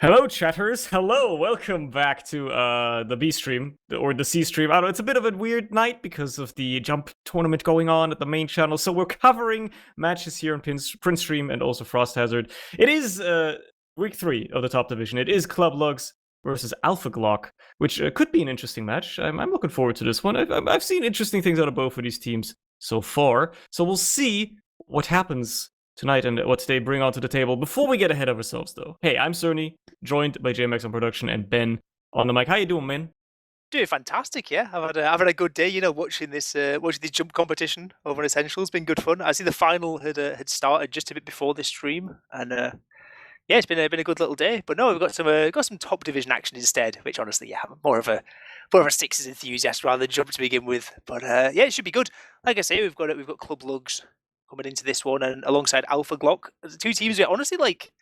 Hello, chatters. Hello, welcome back to the B stream or the C stream. I don't know. It's a bit of a weird night because of the jump tournament going on at the main channel. So we're covering matches here on Prince Stream and also Frost Hazard. It is week 3 of the top division. It is Club Lugs versus ALPHAGLΩCK, which could be an interesting match. I'm looking forward to this one. I've seen interesting things out of both of these teams so far. So we'll see what happens tonight and what they bring onto the table. Before we get ahead of ourselves, though, hey, I'm Cerny, joined by JMX on production and Ben on the mic. How you doing, man? Doing fantastic, yeah. I've had a good day, watching this jump competition over Essentials. Been good fun. I see the final had started just a bit before this stream, and yeah, it's been a good little day. But no, we've got some top division action instead, which honestly, yeah, I'm more of a Sixers enthusiast rather than jump to begin with. But yeah, it should be good. Like I say, we've got Club Lugs coming into this one, and alongside ALPHAGLΩCK, the two teams that honestly like.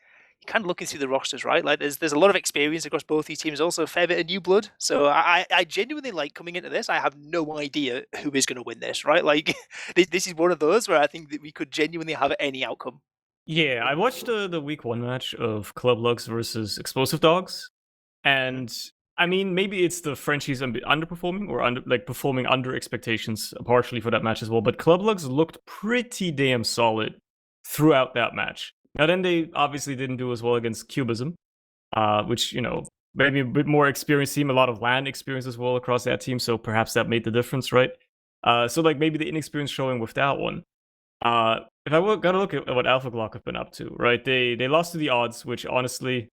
You're kind of looking through the rosters, right? Like there's a lot of experience across both these teams, also a fair bit of new blood. So I genuinely like coming into this. I have no idea who is going to win this, right? Like this is one of those where I think that we could genuinely have any outcome. Yeah, I watched the week 1 match of Club Lugs versus Explosive Dogs, and I mean, maybe it's the Frenchies underperforming or performing under expectations partially for that match as well, but Club Lugs looked pretty damn solid throughout that match. Now then, they obviously didn't do as well against Cubism, which, maybe a bit more experienced team, a lot of LAN experience as well across that team, so perhaps that made the difference, right? So like maybe the inexperience showing with that one. If I gotta look at what ALPHAGLΩCK have been up to, right? They lost to the odds, which honestly,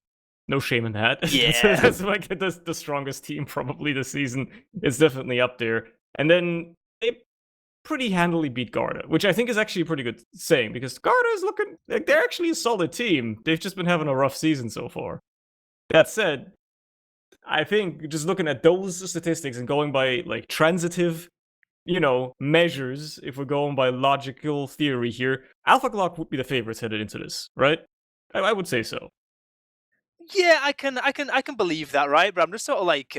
no shame in that. Yeah. that's like the strongest team probably this season. It's definitely up there. And then they pretty handily beat Garda, which I think is actually a pretty good saying because Garda is looking like they're actually a solid team. They've just been having a rough season so far. That said, I think just looking at those statistics and going by like transitive, measures, if we're going by logical theory here, ALPHAGLΩCK would be the favorites headed into this, right? I would say so. Yeah, I can believe that, right? But I'm just sort of like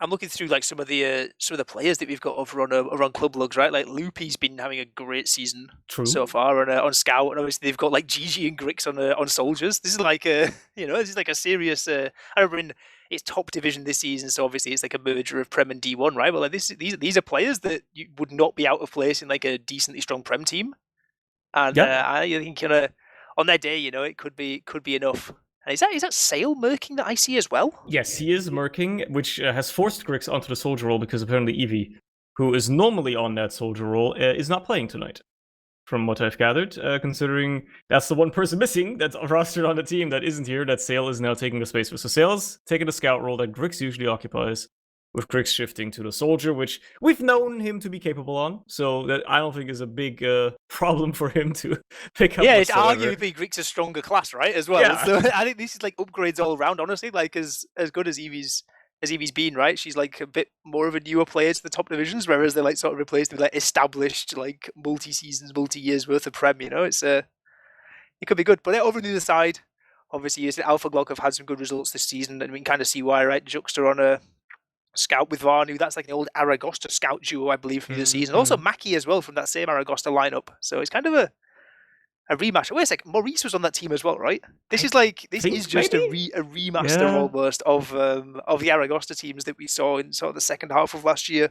I'm looking through like some of the players that we've got over on Club Lugs, right? Like Loopy's been having a great season so far on Scout, and obviously they've got like Gigi and Grix on Soldiers. This is like a this is like a serious. I remember in its top division this season, so obviously it's like a merger of Prem and D1, right? But like these are players that you would not be out of place in like a decently strong Prem team, and Yeah. I think on their day, it could be enough. And is that Sale murking that I see as well? Yes, he is murking, which has forced Grix onto the soldier role because apparently Eevee, who is normally on that soldier role, is not playing tonight. From what I've gathered, considering that's the one person missing that's rostered on the team that isn't here, that Sale is now taking the space for. So Sale's taking the scout role that Grix usually occupies, with Grix shifting to the soldier, which we've known him to be capable on, so that I don't think is a big problem for him to pick up. Yeah, it's arguably Grix's a stronger class, right? As well. Yeah. So I think this is like upgrades all around. Honestly, like as good as Eevee's been, right? She's like a bit more of a newer player to the top divisions, whereas they're like sort of replaced with like established like multi-seasons, multi-years worth of Prem. It's it could be good. But over on the other side, obviously, ALPHAGLΩCK have had some good results this season, and we can kind of see why, right? Juxta on a Scout with Varnu. That's like the old Aragosta Scout duo, I believe, from the season. Also Mackie as well from that same Aragosta lineup. So it's kind of a rematch. Wait a sec, Maurice was on that team as well, right? This is just a remaster almost of the Aragosta teams that we saw in sort of the second half of last year.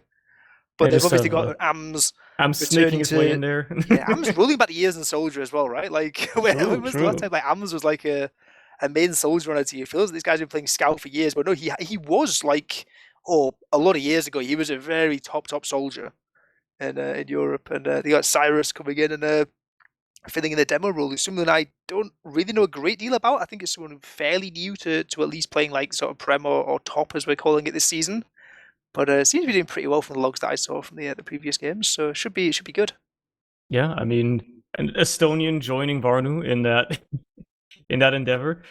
But they've obviously got AMS. Sneaking his way in there. Yeah, AMS rolling back the years in Soldier as well, right? Like when was the last time like AMS was like a main soldier on a team? It feels like these guys have been playing Scout for years, but no, he was like a lot of years ago. He was a very top soldier in Europe, and they got Cyrus coming in and filling in the demo role. It's someone I don't really know a great deal about. I think it's someone fairly new to at least playing like sort of Prem or top as we're calling it this season. But seems to be doing pretty well from the logs that I saw from the previous games. So it should be good. Yeah, I mean, an Estonian joining Varnu in that endeavor.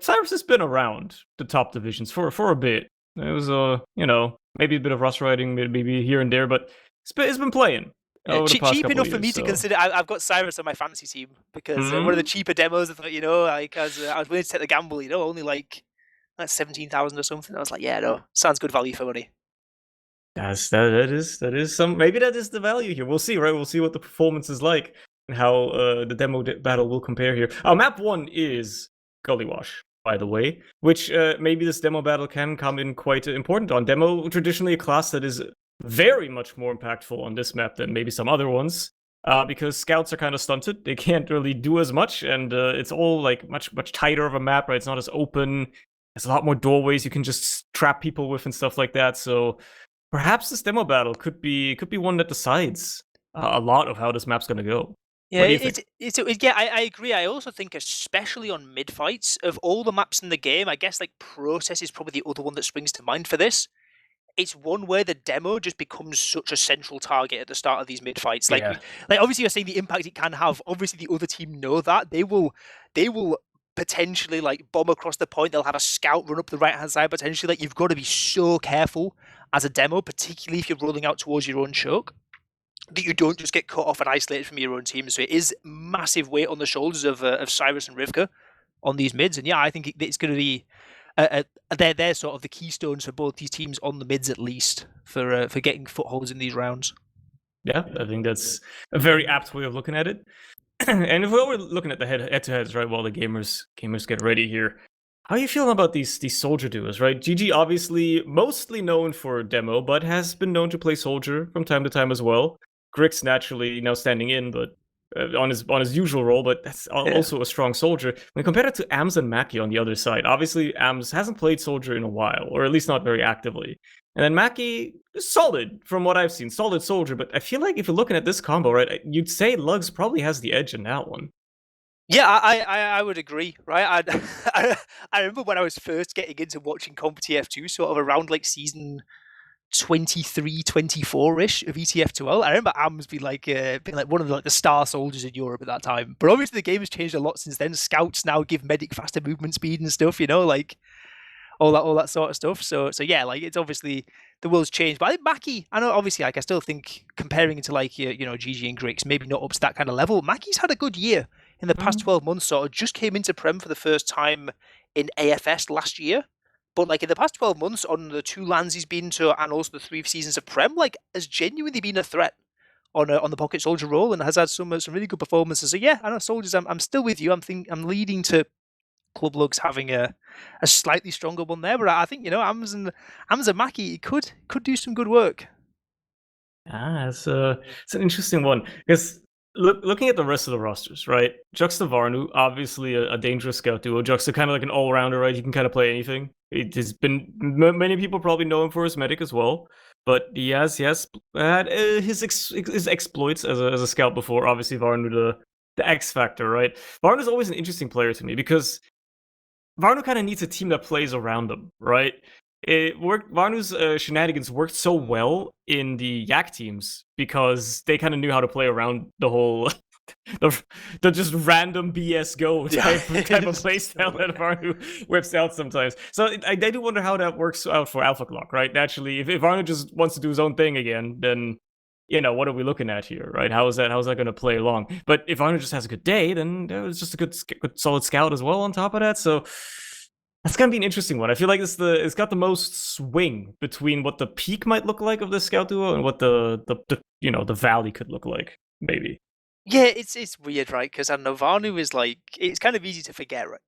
Cyrus has been around the top divisions for a bit. It was maybe a bit of rust riding, maybe here and there, but it's been playing. Yeah, cheap enough for me to consider. I've got Cyrus on my fantasy team because one of the cheaper demos. I thought, like I was willing to take the gamble. Only like that's 17,000 or something. I was like, yeah, no, sounds good value for money. That is some. Maybe that is the value here. We'll see, right? We'll see what the performance is like and how the demo battle will compare here. Map 1 is Gullywash. by the way, which maybe this demo battle can come in quite important on. Demo, traditionally a class that is very much more impactful on this map than maybe some other ones, because scouts are kind of stunted. They can't really do as much, and it's all like much tighter of a map, right? It's not as open. There's a lot more doorways you can just trap people with and stuff like that. So perhaps this demo battle could be one that decides a lot of how this map's going to go. Yeah, What do you think? I agree. I also think, especially on mid fights, of all the maps in the game, I guess like Process is probably the other one that springs to mind for this. It's one where the demo just becomes such a central target at the start of these mid fights. Like, Yeah. like obviously you're saying the impact it can have. Obviously the other team know that they will potentially like bomb across the point. They'll have a scout run up the right hand side potentially. Like, you've got to be so careful as a demo, particularly if you're rolling out towards your own choke, that you don't just get cut off and isolated from your own team. So it is massive weight on the shoulders of Cyrus and Rivka on these mids. And yeah, I think it's going to be they're sort of the keystones for both these teams on the mids, at least for getting footholds in these rounds. Yeah, I think that's a very apt way of looking at it. And if we're looking at the head-to-heads, right, while the gamers get ready here, how are you feeling about these soldier duos, right? GG obviously mostly known for demo, but has been known to play soldier from time to time as well. Grix naturally now standing in, but on his usual role, but that's also a strong soldier. When compared it to Ams and Mackie on the other side, obviously Ams hasn't played soldier in a while, or at least not very actively. And then Mackie is solid from what I've seen, solid soldier. But I feel like if you're looking at this combo, right, you'd say Lugs probably has the edge in that one. Yeah, I would agree, right? I remember when I was first getting into watching Comp TF2, sort of around like season 23, 24-ish of ETF2L. I remember Ams being like one of the star soldiers in Europe at that time. But obviously the game has changed a lot since then. Scouts now give medic faster movement speed and stuff, you know, like all that sort of stuff. So yeah, like, it's obviously the world's changed. But I think Mackie, I know obviously, like, I still think comparing it to like GG and Grix, maybe not up to that kind of level. Mackie's had a good year in the past 12 months. Sort of just came into Prem for the first time in AFS last year. But like in the past 12 months, on the 2 lands he's been to, and also the 3 seasons of Prem, like, has genuinely been a threat on the pocket soldier role, and has had some really good performances. So yeah, I know soldiers. I'm still with you. I'm leading to Club Lugs having a slightly stronger one there, but I think Ams and Mackie could do some good work. It's an interesting one, because looking at the rest of the rosters, right? Juxta Varnu, obviously a dangerous scout duo. Juxta kind of like an all-rounder, right? He can kind of play anything. It has been, many people probably know him for his medic as well, but he has had his exploits as a scout before. Obviously, Varnu, the X factor, right? Varnu's always an interesting player to me, because Varnu kind of needs a team that plays around them, right? Varnu's shenanigans worked so well in the Yak teams because they kind of knew how to play around the whole the just random BS go type of playstyle that Varnu whips out sometimes. So I do wonder how that works out for ALPHAGLΩCK, right? Naturally, if Varnu just wants to do his own thing again, then what are we looking at here, right? How is that going to play along? But if Varnu just has a good day, then it was just a good solid scout as well on top of that. So that's gonna be an interesting one. I feel like it's got the most swing between what the peak might look like of the scout duo and what the valley could look like, maybe. Yeah, it's weird, right? Because I know Varnu is like, it's kind of easy to forget, right?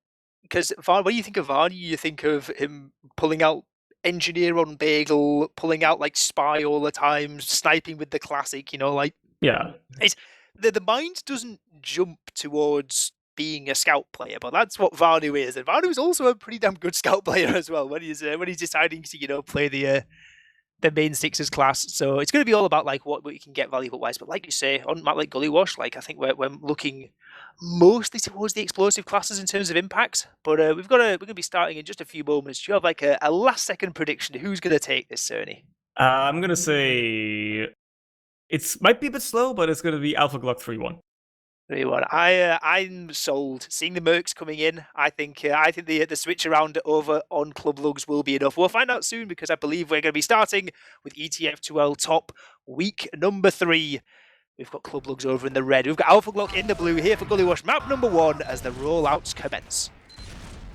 Because when you think of Varnu, you think of him pulling out Engineer on Bagel, pulling out like Spy all the time, sniping with the classic, like. Yeah. It's the mind doesn't jump towards being a scout player, but that's what Varnu is, and Varnu is also a pretty damn good scout player as well when he's deciding to play the main Sixers class. So it's going to be all about like what you can get valuable wise. But like you say, on a map like Gullywash, like, I think we're looking mostly towards the explosive classes in terms of impact. But we're going to be starting in just a few moments. Do you have like a last second prediction? Who's going to take this, Cerny? I'm going to say it might be a bit slow, but it's going to be ALPHAGLΩCK 3-1. 3-1. I'm sold. Seeing the Mercs coming in, I think the switch around over on Club Lugs will be enough. We'll find out soon, because I believe we're going to be starting with ETF2L top week number 3. We've got Club Lugs over in the red. We've got ALPHAGLΩCK in the blue here for Gullywash map number 1 as the rollouts commence.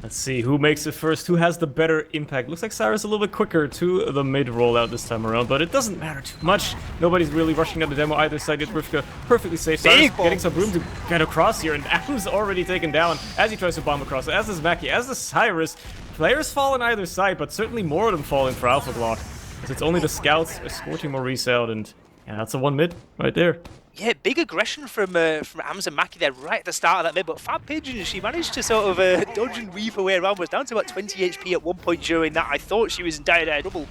Let's see who makes it first, who has the better impact. Looks like Cyrus a little bit quicker to the mid rollout this time around, but it doesn't matter too much. Nobody's really rushing down the demo either side. Gets Rivka perfectly safe. Cyrus getting some room to get across here, and Adam's already taken down as he tries to bomb across. As is Mackie, as is Cyrus. Players fall on either side, but certainly more of them falling for ALPHAGLΩCK. As it's only the scouts escorting Maurice out, and yeah, that's a 1 mid right there. Yeah, big aggression from Ams and Mackie there right at the start of that mid, but Fat Pigeon, she managed to sort of dodge and weave her way around, was down to about 20 HP at one point during that. I thought she was in dire trouble,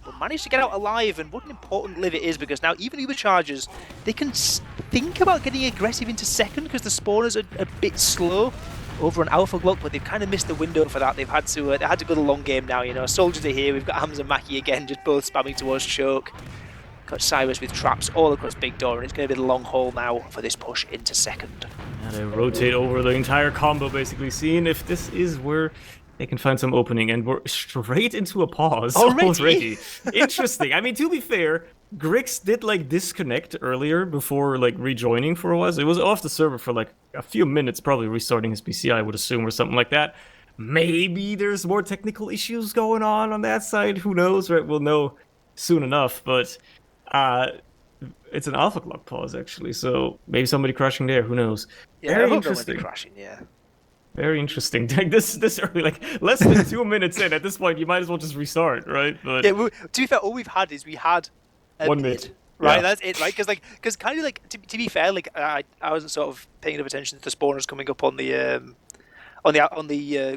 but managed to get out alive, and what an important live it is, because now even Uber Chargers, they can think about getting aggressive into second, because the spawners are a bit slow over on ALPHAGLΩCK, but they've kind of missed the window for that. They had to go the long game now, you know. Soldiers are here, we've got Ams and Mackie again, just both spamming towards choke. Got Cyrus with traps all across Big Door, and it's going to be the long haul now for this push into second. Yeah, they rotate over the entire combo, basically, seeing if this is where they can find some opening, and we're straight into a pause already. Interesting. I mean, to be fair, Grix did like disconnect earlier before like rejoining for a while. So it was off the server for like a few minutes, probably restarting his PC, I would assume, or something like that. Maybe there's more technical issues going on that side. Who knows, right? We'll know soon enough, but it's an ALPHAGLΩCK pause, actually, so maybe somebody crashing there, who knows. Yeah, very interesting. Crashing, yeah. Very interesting. Like this early, like less than 2 minutes in, at this point you might as well just restart, right? But yeah, to be fair, all we've had is we had a 1 mid. Right, yeah. That's it, right? Because kind of like, to be fair, like I wasn't sort of paying enough attention to the spawners coming up on the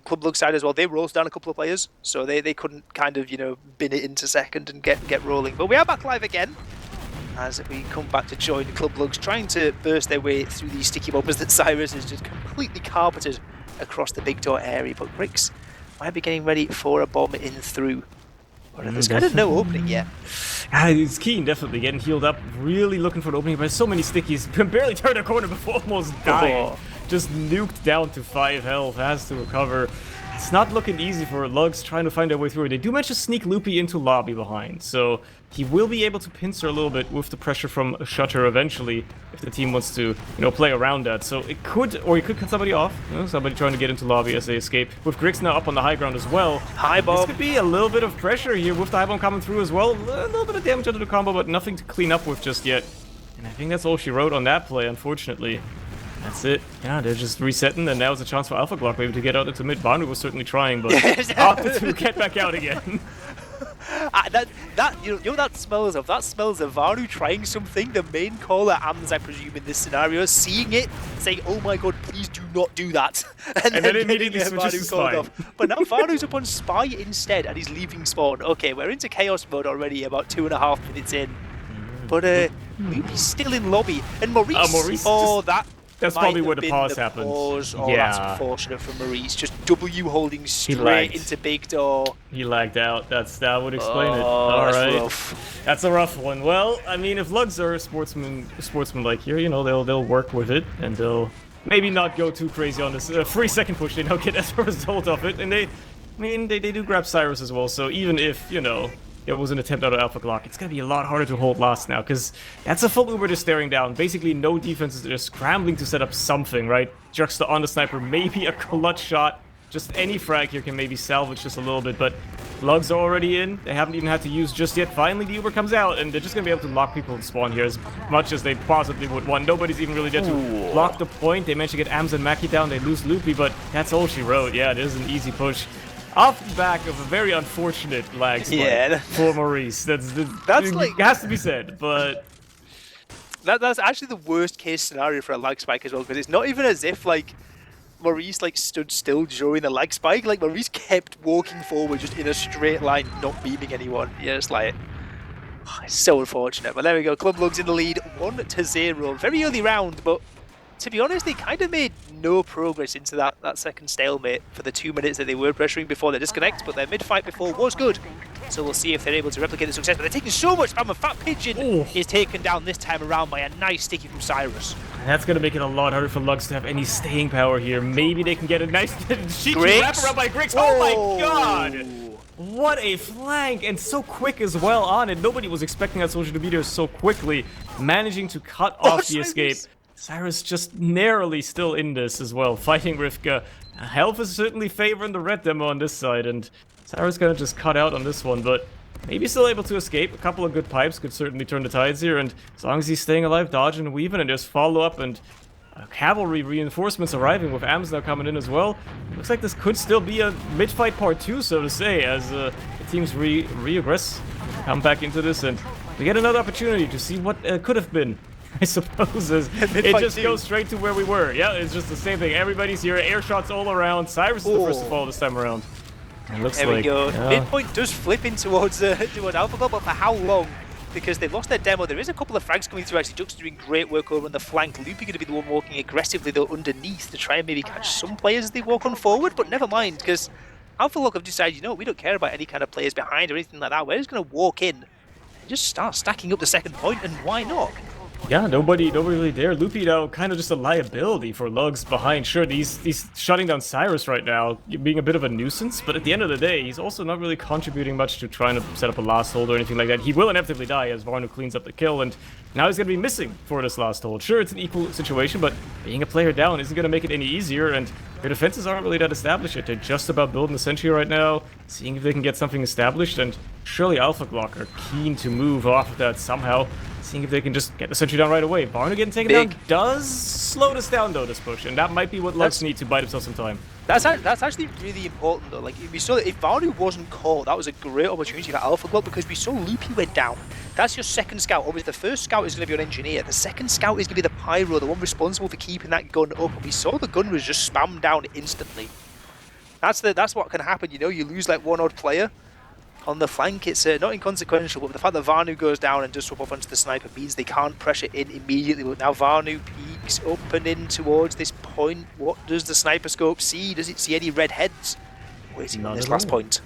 Club Lug side as well. They rolled down a couple of players, so they couldn't kind of, you know, bin it into second and get rolling. But we are back live again, as we come back to join Club Lugs, trying to burst their way through these sticky bombers that Cyrus has just completely carpeted across the Big Door area. But Grix might be getting ready for a bomb in through. But there's kind of no opening yet. He's keen, definitely getting healed up, really looking for an opening, but so many stickies. Can barely turn a corner before almost dying. Just nuked down to 5 health, has to recover. It's not looking easy for Lugs trying to find their way through. They do manage to sneak Loopy into lobby behind, so he will be able to pincer a little bit with the pressure from Shutter eventually, if the team wants to, you know, play around that. So it could, or he could cut somebody off, you know, somebody trying to get into lobby as they escape. With Grix now up on the high ground as well. High bomb. This could be a little bit of pressure here with the high bomb coming through as well. A little bit of damage under the combo, but nothing to clean up with just yet. And I think that's all she wrote on that play, unfortunately. That's it. Yeah, they're just resetting, and now it's a chance for ALPHAGLΩCK maybe to get out into mid. Banu was certainly trying, but opted to get back out again. That smells of Vanu trying something. The main caller, Ams, I presume, in this scenario, seeing it, saying, "Oh my god, please do not do that," and then immediately switches to Spy. But now Vanu's up on Spy instead, and he's leaving spawn. Okay, we're into chaos mode already, about 2.5 minutes in. But Loopy's still in lobby, and Maurice. That's probably where the pause happened. That's unfortunate for Maurice. Just W holding straight into Big Door. He lagged out. That would explain it. All right. Rough. That's a rough one. Well, I mean, if Lugs are sportsman-like here, you know, they'll work with it, and they'll maybe not go too crazy on this free second push. They don't get as a result of it, and they do grab Cyrus as well. So even if, you know, it was an attempt out of ALPHAGLΩCK, it's going to be a lot harder to hold last now, because that's a full Uber just staring down. Basically, no defenses, they're scrambling to set up something, right? Juxta on the sniper, maybe a clutch shot. Just any frag here can maybe salvage just a little bit, but Lugs are already in. They haven't even had to use just yet. Finally, the Uber comes out, and they're just going to be able to lock people in spawn here as much as they possibly would want. Nobody's even really there to block the point. They managed to get Ams and Mackie down. They lose Loopy, but that's all she wrote. Yeah, it is an easy push. Off the back of a very unfortunate lag spike for Maurice. That's like, it has to be said, but that's actually the worst case scenario for a lag spike as well, because it's not even as if like Maurice like stood still during the lag spike. Like Maurice kept walking forward just in a straight line, not beaming anyone. Yeah, it's like it's so unfortunate. But there we go. Club Lugs in the lead, 1-0. Very early round, but to be honest, they kind of made no progress into that second stalemate for the 2 minutes that they were pressuring before their disconnect, but their mid-fight before was good. So we'll see if they're able to replicate the success. But they're taking so much spam, and Fat Pigeon is taken down this time around by a nice sticky from Cyrus. That's going to make it a lot harder for Lugs to have any staying power here. Maybe they can get a nice cheeky wraparound by Grix. Oh my god! What a flank, and so quick as well on it. Nobody was expecting that soldier to be there so quickly, managing to cut off the escape. Cyrus just narrowly still in this as well, fighting Rivka Health is certainly favoring the red demo on this side, and Cyrus gonna just cut out on this one, but maybe still able to escape. A couple of good pipes could certainly turn the tides here, and as long as he's staying alive, dodging and weaving, and just follow up, and cavalry reinforcements arriving with AMs now coming in as well. Looks like this could still be a mid-fight part 2, so to say, as the teams re-aggress, come back into this, and we get another opportunity to see what could have been. I suppose it just goes straight to where we were. Yeah, it's just the same thing. Everybody's here, air shots all around. Cyrus is the first to fall this time around. It looks there like, we go. yeah. Midpoint does flip in towards ALPHAGLΩCK, but for how long? Because they've lost their demo. There is a couple of frags coming through. Actually, Jux's doing great work over on the flank. Loopy going to be the one walking aggressively though underneath to try and maybe catch some players as they walk on forward. But never mind, because ALPHAGLΩCK have decided, you know, we don't care about any kind of players behind or anything like that. We're just going to walk in and just start stacking up the second point, and why not? Yeah, nobody really there. Loopy now kind of just a liability for Lugs behind. Sure, he's shutting down Cyrus right now, being a bit of a nuisance, but at the end of the day, he's also not really contributing much to trying to set up a last hold or anything like that. He will inevitably die as Varnu cleans up the kill, and now he's going to be missing for this last hold. Sure, it's an equal situation, but being a player down isn't going to make it any easier, and their defenses aren't really that established yet. They're just about building the sentry right now, seeing if they can get something established, and surely ALPHAGLΩCK are keen to move off of that somehow. Seeing if they can just get the sentry down right away. Varnu getting taken down does slow this down though, this push, and that might be what Lugs need to bite himself some time. That's actually really important though. Like we saw that if Varnu wasn't caught, that was a great opportunity for ALPHAGLΩCK because we saw Loopy went down. That's your second scout. Obviously, the first scout is going to be an engineer. The second scout is going to be the pyro, the one responsible for keeping that gun up. And we saw the gun was just spammed down instantly. That's what can happen. You know, you lose like one odd player on the flank. It's not inconsequential, but the fact that Varnu goes down and does swap off onto the sniper means they can't pressure in immediately. But now Varnu peeks up and in towards this point. What does the sniper scope see? Does it see any red heads? Where is he on this last point?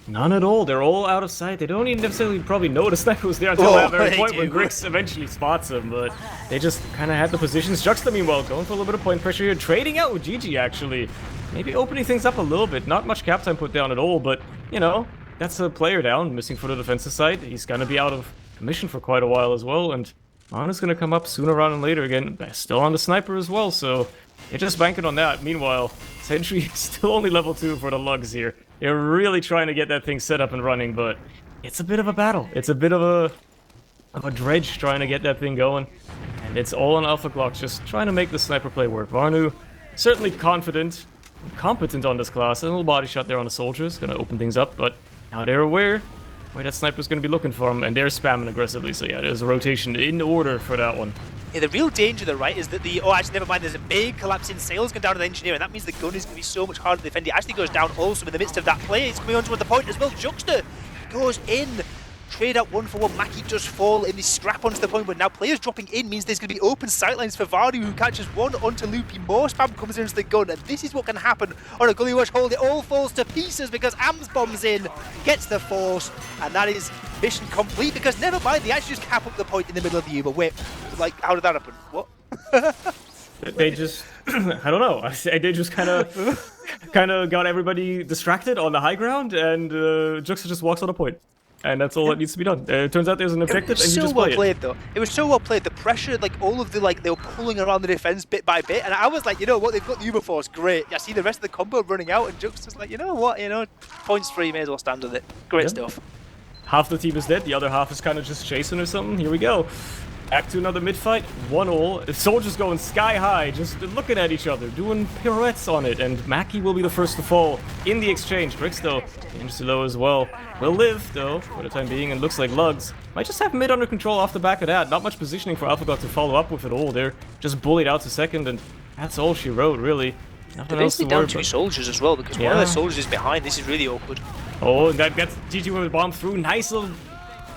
None at all. They're all out of sight. They don't even necessarily probably know the sniper was there until that very point when Grix eventually spots him, but they just kind of had the positions. Juxta, meanwhile, going for a little bit of point pressure here, trading out with GG, actually. Maybe opening things up a little bit. Not much cap time put down at all, but, you know, that's a player down, missing for the defensive side. He's going to be out of commission for quite a while as well, and Mana's going to come up sooner rather than later again. Still on the sniper as well, so they're just banking on that. Meanwhile, Sentry is still only level 2 for the Lugs here. They're really trying to get that thing set up and running, but it's a bit of a battle. It's a bit of a dredge trying to get that thing going, and it's all on ALPHAGLΩCK, just trying to make the sniper play work. Varnu, certainly confident, competent on this class. A little body shot there on the soldiers, going to open things up, but now they're aware where that sniper's going to be looking for him, and they're spamming aggressively, so yeah, there's a rotation in order for that one. Yeah, the real danger though, right, is that the... Oh, actually, never mind, there's a big collapse in sails going down to the engineer, and that means the gun is going to be so much harder to defend. It actually goes down also in the midst of that play. It's coming onto the point as well. Juxta goes in. Trade out 1-for-1. Mackie does fall in this scrap onto the point, but now players dropping in means there's going to be open sightlines for Varnu, who catches one onto Loopy. More spam comes into the gun, and this is what can happen on a Gullywash hold. It all falls to pieces because AMS bombs in, gets the force, and that is mission complete because never mind, they actually just cap up the point in the middle of the Uber. Wait, like, how did that happen? What? They just, I don't know. They just kind of got everybody distracted on the high ground, and Juxta just walks on a point. And that's all that needs to be done. It turns out there's an objective, and you just play it. It was so well played, though. It was so well played. The pressure, like all of the, like they were pulling around the defense bit by bit, and I was like, you know what, they've got the Uber Force, great. I see the rest of the combo running out, and Juxta's like, you know what, points free, may as well stand with it. Great stuff. Half the team is dead, the other half is kind of just chasing or something. Here we go. Back to another mid-fight, 1-all. Soldiers going sky high, just looking at each other, doing pirouettes on it, and Mackie will be the first to fall in the exchange. Grix, though, dangerously low as well. Will live, though, for the time being, and looks like Lugs might just have mid under control off the back of that. Not much positioning for ALPHAGLΩCK to follow up with at all. They're just bullied out to second, and that's all she wrote, really. Nothing else to worry about. Down 2 soldiers as well, because one of their soldiers is behind. This is really awkward. Oh, and that gets GG with a bomb through. Nice little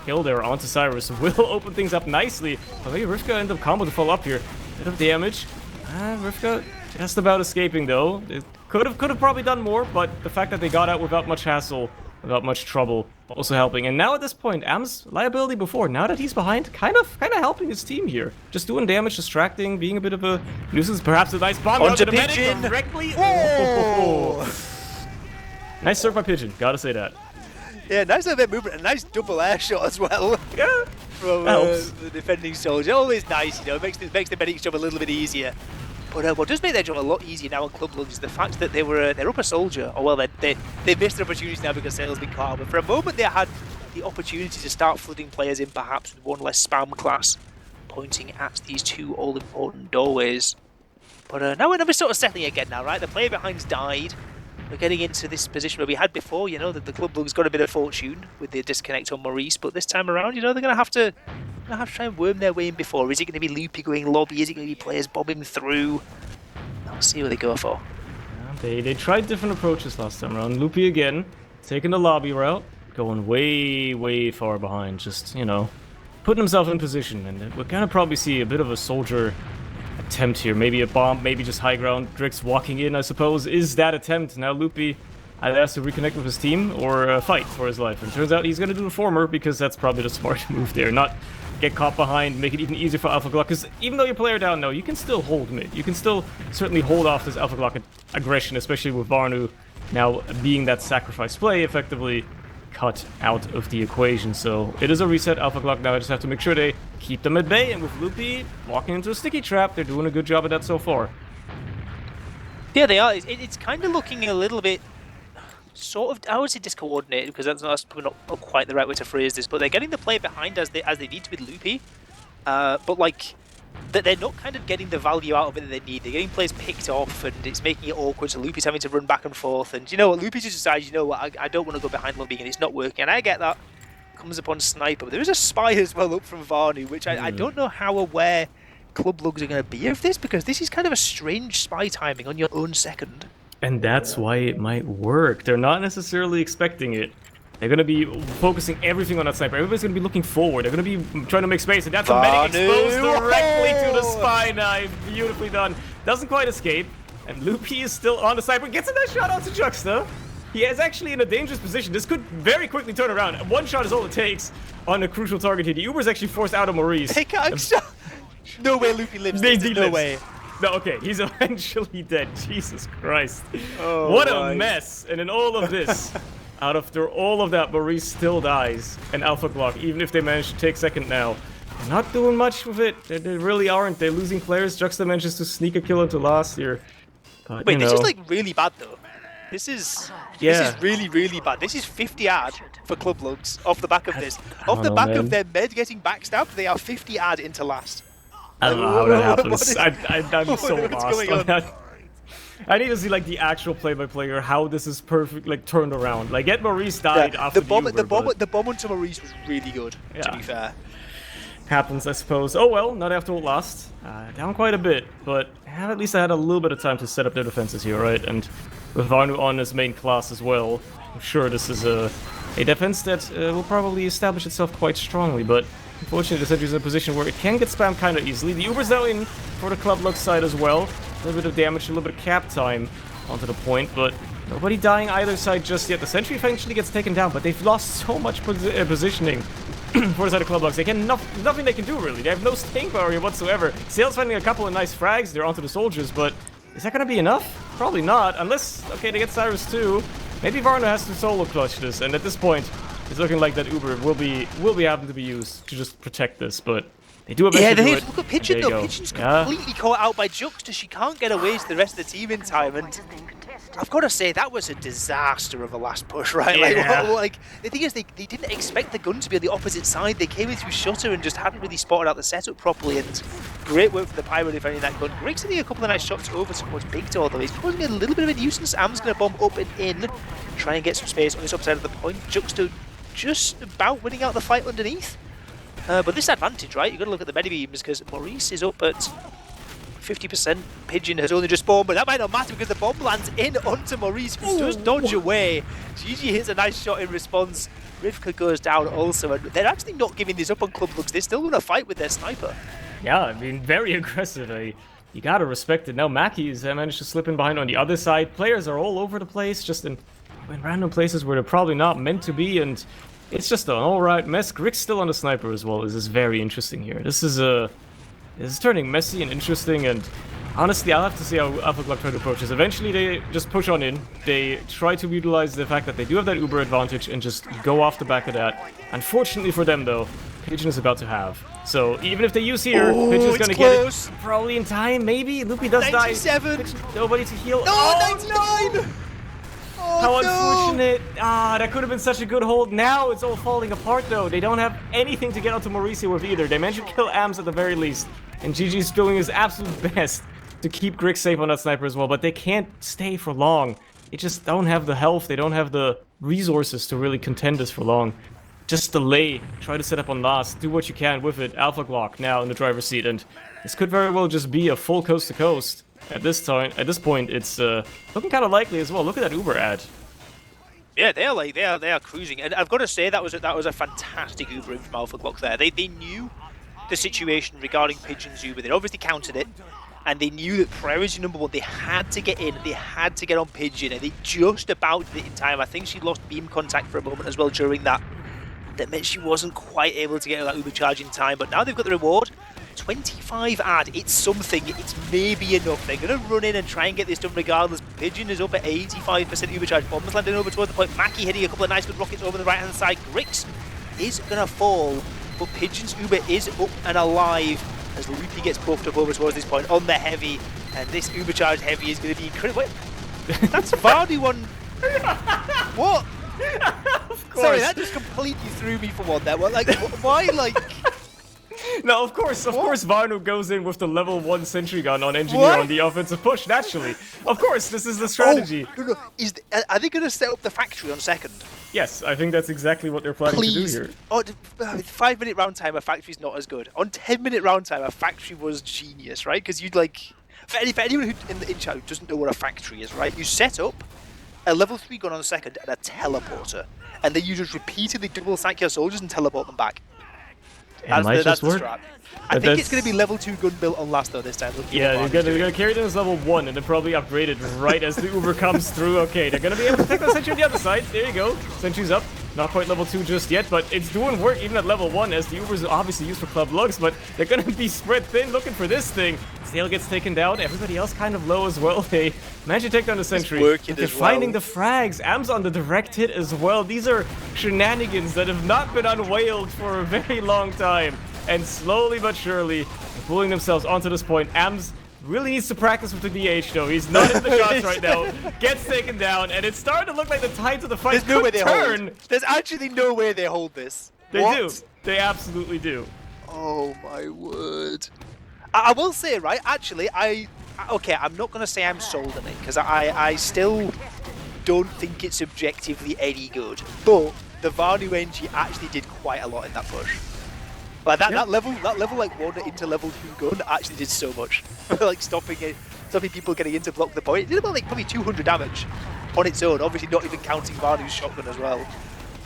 kill there onto Cyrus. Will open things up nicely. But maybe Rivka end up combo to follow up here. Bit of damage. Rivka just about escaping though. It could have probably done more, but the fact that they got out without much hassle, without much trouble, also helping. And now at this point, Am's liability before, now that he's behind, kind of helping his team here. Just doing damage, distracting, being a bit of a nuisance. Perhaps a nice bomb onto the medic directly. Oh! Nice serve by Pigeon, gotta say that. Yeah, nice little bit of movement, a nice double air shot as well. Yeah, from the defending soldier. Always nice, makes the medic's job a little bit easier. But what does make their job a lot easier now on Club Lugs is the fact that they're up a soldier. Or well, they missed their opportunities now because Sale's been caught out. But for a moment they had the opportunity to start flooding players in, perhaps with one less spam class pointing at these two all-important doorways. But now we're sort of settling again now, right? The player behind's died. We're getting into this position where we had before, you know, that the Club Lugs got a bit of fortune with the disconnect on Maurice, but this time around, you know, they're going to have to try and worm their way in before. Is it going to be Loopy going lobby? Is it going to be players bobbing through? I'll see what they go for. Yeah, they tried different approaches last time around. Loopy again, taking the lobby route, going way, way far behind, just, you know, putting himself in position. And we're going to probably see a bit of a soldier attempt here. Maybe a bomb, maybe just high ground. Drix walking in, I suppose, is that attempt. Now Loopy either has to reconnect with his team or fight for his life. And it turns out he's going to do the former because that's probably the smart move there. Not get caught behind, make it even easier for ALPHAGLΩCK. Because even though you're player down now, you can still hold mid. You can still certainly hold off this ALPHAGLΩCK aggression, especially with Varnu now being that sacrifice play effectively cut out of the equation. So it is a reset. ALPHAGLΩCK now just have to make sure they keep them at bay, and with Loopy walking into a sticky trap, they're doing a good job of that so far. Yeah, they are. It's kind of looking a little bit sort of, I would say discoordinated, because that's probably not quite the right way to phrase this, but they're getting the play behind as they need to with Loopy, but like they're not kind of getting the value out of it that they need. They're getting plays picked off, and it's making it awkward, so Loopy's having to run back and forth, and you know what, Loopy just decides, you know what, I don't want to go behind lobbying, and it's not working, and I get that. Comes upon Sniper, but there is a spy as well up from Varnu, which I don't know how aware Club Lugs are going to be of this, because this is kind of a strange spy timing on your own second. And that's why it might work. They're not necessarily expecting it. They're going to be focusing everything on that sniper. Everybody's going to be looking forward. They're going to be trying to make space, and that's a medic exposed directly to the spy knife. Beautifully done. Doesn't quite escape, and Loopy is still on the sniper. Gets a nice shot out to Juxta. He is actually in a dangerous position. This could very quickly turn around. One shot is all it takes on a crucial target here. The Uber's actually forced out of Maurice. They can't stop. No way Loopy lives. No way. No, okay, he's eventually dead. Jesus Christ. Oh, what a mess. And in all of this, after all of that, Maurice still dies. And ALPHAGLΩCK, even if they manage to take second now, they're not doing much with it. They really aren't. They're losing players. Juxta manages to sneak a kill into last year. But, wait, this is like really bad though. This is really, really bad. This is 50 ad for Club Lugs off the back of this. Off the back of their med getting backstabbed, they are 50 ad into last. I don't know how that happens. I'm so lost on that. I need to see like the actual play-by-play or how this is perfect, like turned around. Like, get Maurice died after the bomb onto Maurice was really good. To be fair, happens, I suppose. Oh well, not after all lost. Down quite a bit, but at least I had a little bit of time to set up their defenses here, right? And with Varnu on his main class as well, I'm sure this is a defense that will probably establish itself quite strongly, but unfortunately, the sentry's in a position where it can get spammed kind of easily. The Uber's now in for the Club Lugs side as well. A little bit of damage, a little bit of cap time onto the point, but nobody dying either side just yet. The sentry eventually gets taken down, but they've lost so much positioning for the side of Club Lugs. They can nothing they can do, really. They have no staying power here whatsoever. Sale's finding a couple of nice frags there onto the soldiers, but is that going to be enough? Probably not, unless, okay, they get Cyrus too. Maybe Varnu has to solo clutch this, and at this point, it's looking like that Uber will be having to be used to just protect this, but they do eventually do it. Look at Pigeon though. Pigeon's completely caught out by Juxta. She can't get away to the rest of the team in time, and I've got to say that was a disaster of a last push, right? Yeah. Like the thing is, they didn't expect the gun to be on the opposite side. They came in through shutter and just hadn't really spotted out the setup properly. And great work from the Pyro defending that gun. Greg's hitting a couple of nice shots over towards Big Door though. He's causing a little bit of a nuisance. Am's going to bomb up and in, try and get some space on this upside of the point. Juxta just about winning out the fight underneath. But this advantage, right? You've got to look at the Medibeams because Maurice is up at 50%. Pigeon has only just spawned, but that might not matter because the bomb lands in onto Maurice, who does dodge away. Gigi hits a nice shot in response. Rivka goes down also, and they're actually not giving this up on Club Lugs. They're still going to fight with their sniper. Yeah, I mean, very aggressive. You gotta respect it. Now Mackey's managed to slip in behind on the other side. Players are all over the place, just in random places where they're probably not meant to be, and it's just an alright mess. Grig's still on the sniper as well. This is very interesting here. This is turning messy and interesting, and Honestly, I'll have to see how ALPHAGLΩCK try to approach this. Eventually, they just push on in. They try to utilize the fact that they do have that Uber advantage and just go off the back of that. Unfortunately for them, though, Pigeon is about to have. So even if they use here, Pigeon's gonna get it probably in time, maybe. Loopy does 97. die. Pigeon, nobody to heal. No, Oh, 99! no! Oh, How no. unfortunate. That could have been such a good hold. Now it's all falling apart, though. They don't have anything to get onto Mauricio with either. They managed to kill Ams at the very least. And GG's doing his absolute best to keep Grix safe on that sniper as well. But they can't stay for long. They just don't have the health. They don't have the resources to really contend this for long. Just delay. Try to set up on last. Do what you can with it. ALPHAGLΩCK now in the driver's seat. And this could very well just be a full coast-to-coast. At this point, it's looking kind of likely as well. Look at that Uber ad. Yeah, they are cruising, and I've got to say that was a fantastic Uber in from ALPHAGLΩCK there. They knew the situation regarding Pigeon's Uber. They obviously countered it, and they knew that priority number one, they had to get in, they had to get on Pigeon, and they just about did it in time. I think she lost beam contact for a moment as well during that. That meant she wasn't quite able to get that Uber charge in time, but now they've got the reward. 25 ad, it's something, it's maybe enough. They're going to run in and try and get this done regardless. Pigeon is up at 85% Uber charge. Bombs landing over towards the point. Mackie hitting a couple of nice good rockets over the right hand side. Grix is going to fall, but Pigeon's Uber is up and alive as Loopy gets buffed up over towards this point on the heavy. And this Uber charge heavy is going to be incredible. Wait, that's Vardy one. What? Sorry, that just completely threw me for one there. Well, like, why, like... No, of course, Varnu goes in with the level 1 sentry gun on Engineer on the offensive push, naturally. Of course, this is the strategy. Oh, no. Are they going to set up the factory on second? Yes, I think that's exactly what they're planning to do here. Oh, 5-minute round time, a factory's not as good. On 10-minute round time, a factory was genius, right? Because you'd like... For anyone who in chat who doesn't know what a factory is, right? You set up a level 3 gun on second and a teleporter. And then you just repeatedly double stack your soldiers and teleport them back. That's the strat. I think it's going to be level 2 gun built on last though this time. Yeah, they're going to carry them as level 1 and then probably upgrade it right as the Uber comes through. Okay, they're going to be able to take the sentry on the other side. There you go. Sentry's up. Not quite level 2 just yet, but it's doing work even at level 1 as the Uber's obviously used for Club Lugs, but they're going to be spread thin looking for this thing. Sail gets taken down. Everybody else kind of low as well. They manage to take down the sentry. They're finding the frags. Am's on the direct hit as well. These are shenanigans that have not been unveiled for a very long time. And slowly but surely, they're pulling themselves onto this point. Ams really needs to practice with the DH though. He's not in the shots right now. Gets taken down, and it's starting to look like the tides of the fight could turn. There's actually no way they hold this. They do. They absolutely do. Oh my word. I will say, right, actually, okay, I'm not going to say I'm sold on it, because I still don't think it's objectively any good. But the Varnu NG actually did quite a lot in that push. Like that level like 1 into level 2 gun actually did so much. Like stopping people getting in to block the point. It did about like probably 200 damage on its own, obviously not even counting Varnu's shotgun as well.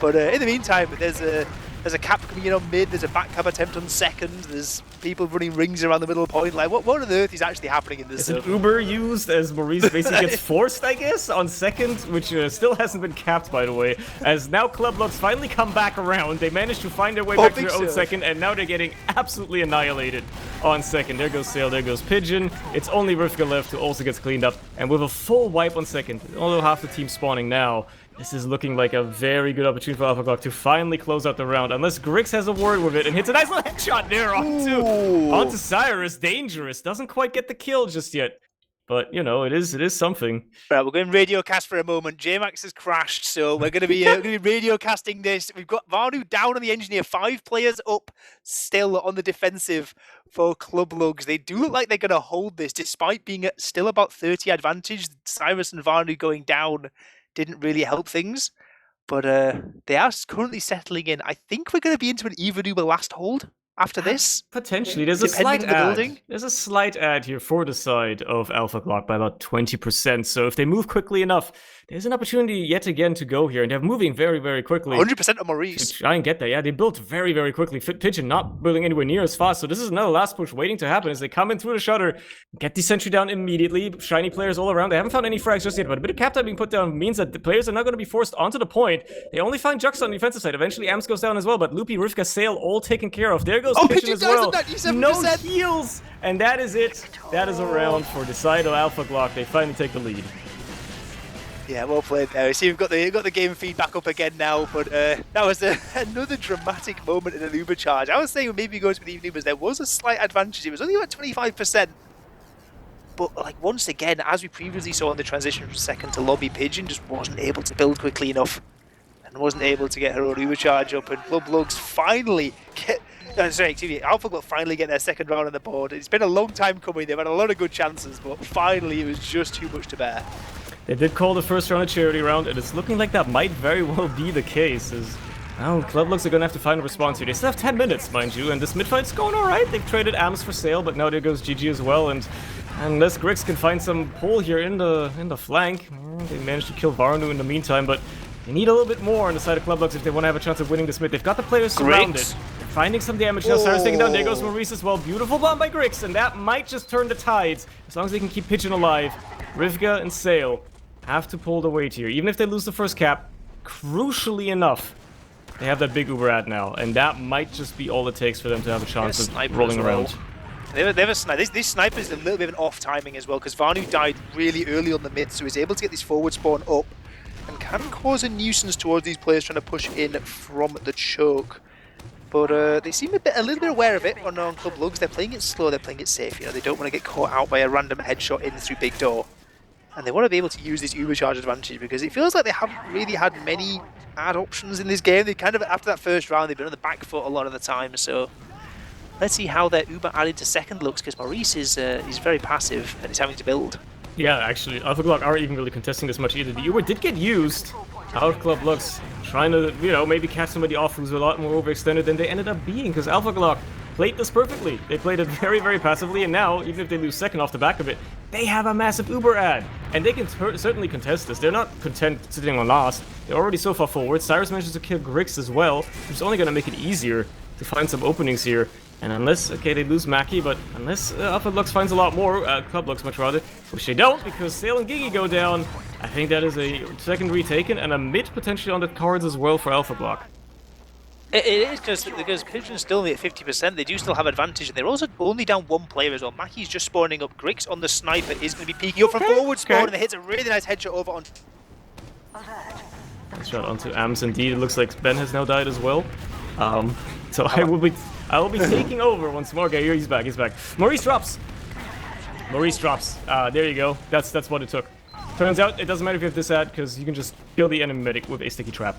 But in the meantime, there's a cap coming in on mid, there's a back cap attempt on second, there's people running rings around the middle point. Like, what on earth is actually happening in this server? It's an Uber used as Maurice basically gets forced, I guess, on second, which still hasn't been capped, by the way. As now Club Lugs finally come back around. They managed to find their way back to their own second, and now they're getting absolutely annihilated on second. There goes Sail, there goes Pigeon. It's only Rivka left who also gets cleaned up, and with a full wipe on second, although half the team spawning now, this is looking like a very good opportunity for ALPHAGLΩCK to finally close out the round, unless Grix has a word with it and hits a nice little headshot there onto Cyrus. Dangerous. Doesn't quite get the kill just yet. But, you know, it is something. Right, we're going radio cast for a moment. JMax has crashed, so we're going to be radio casting this. We've got Varnu down on the Engineer. 5 players up still on the defensive for Club Lugs. They do look like they're going to hold this, despite being at still about 30 advantage. Cyrus and Varnu going down didn't really help things, but they are currently settling in. I think we're going to be into an even Uber last hold after this. Potentially. There's a slight ad. There's a slight ad here for the side of ALPHAGLΩCK by about 20%. So if they move quickly enough, there's an opportunity yet again to go here. And they're moving very, very quickly. 100% on Maurice. To try and get there. Yeah, they built very, very quickly. Pigeon not building anywhere near as fast. So this is another last push waiting to happen as they come in through the shutter, get the sentry down immediately. Shiny players all around. They haven't found any frags just yet, but a bit of cap time being put down means that the players are not going to be forced onto the point. They only find Jux on the defensive side. Eventually, Ams goes down as well, but Loopy, Rivka, Sail all taken care of. There goes Oh, Pigeon Pigeon as dies well. at 97%. No heals! And that is it. That is a round for the side of ALPHAGLΩCK. They finally take the lead. Yeah, well played there. See, we've got the game feed back up again now, but that was another dramatic moment in an Uber charge. I was saying maybe going with even Ubers, there was a slight advantage. It was only about 25%. But like once again, as we previously saw in the transition from second to lobby, Pigeon just wasn't able to build quickly enough and wasn't able to get her own Uber charge up. And Lugs finally get, ALPHAGLΩCK finally get their second round on the board. It's been a long time coming. They've had a lot of good chances, but finally it was just too much to bear. They did call the first round a charity round, and it's looking like that might very well be the case. Well, KlubLugs are going to have to find a response here. They still have 10 minutes, mind you, and this mid-fight's going alright. They've traded AMS for sale, but now there goes GG as well, and unless Grix can find some pull here in the flank, they managed to kill Varnu in the meantime, but they need a little bit more on the side of KlubLugs if they want to have a chance of winning this mid. They've got the players surrounded. They're finding some damage now. Cyrus taking down. There goes Maurice as well. Beautiful bomb by Grix, and that might just turn the tides, as long as they can keep Pigeon alive. Rivka and Sale have to pull the weight here. Even if they lose the first cap, crucially enough, they have that big Uber ad now, and that might just be all it takes for them to have a chance of rolling around. They have a sniper. This sniper is a little bit of an off timing as well, because Varnu died really early on the mid, so he's able to get this forward spawn up and can cause a nuisance towards these players trying to push in from the choke. But they seem a little bit aware of it on KlubLugs. They're playing it slow, they're playing it safe. You know, they don't want to get caught out by a random headshot in through big door. And they want to be able to use this Uber charge advantage because it feels like they haven't really had many ad options in this game. They kind of, after that first round, they've been on the back foot a lot of the time. So let's see how their Uber added to second looks, because Maurice is very passive and is having to build. Yeah, actually, ALPHAGLΩCK aren't even really contesting this much either. The Uber did get used out of KlubLugs, trying to, you know, maybe catch somebody off who's a lot more overextended than they ended up being, because ALPHAGLΩCK played this perfectly. They played it very, very passively, and now, even if they lose second off the back of it, they have a massive Uber ad. And they can certainly contest this. They're not content sitting on last. They're already so far forward. Cyrus manages to kill Grix as well, which is only going to make it easier to find some openings here. And unless, okay, they lose Mackie, but unless ALPHAGLΩCK finds a lot more, KlubLugs much rather, which they don't, because Sale and Gigi go down. I think that is a second retaken, and a mid potentially on the cards as well for ALPHAGLΩCK. It is because Pigeon's still only at 50%. They do still have advantage, and they're also only down one player as well. Mackie's just spawning up. Grix on the sniper is going to be peeking up from forward spawn, and it hits a really nice headshot over on. Nice shot onto AMS indeed. It looks like Ben has now died as well. So I will be taking over once more. Okay, here he's back. He's back. Maurice drops. Maurice drops. There you go. That's what it took. Turns out it doesn't matter if you have this ad, because you can just kill the enemy medic with a sticky trap.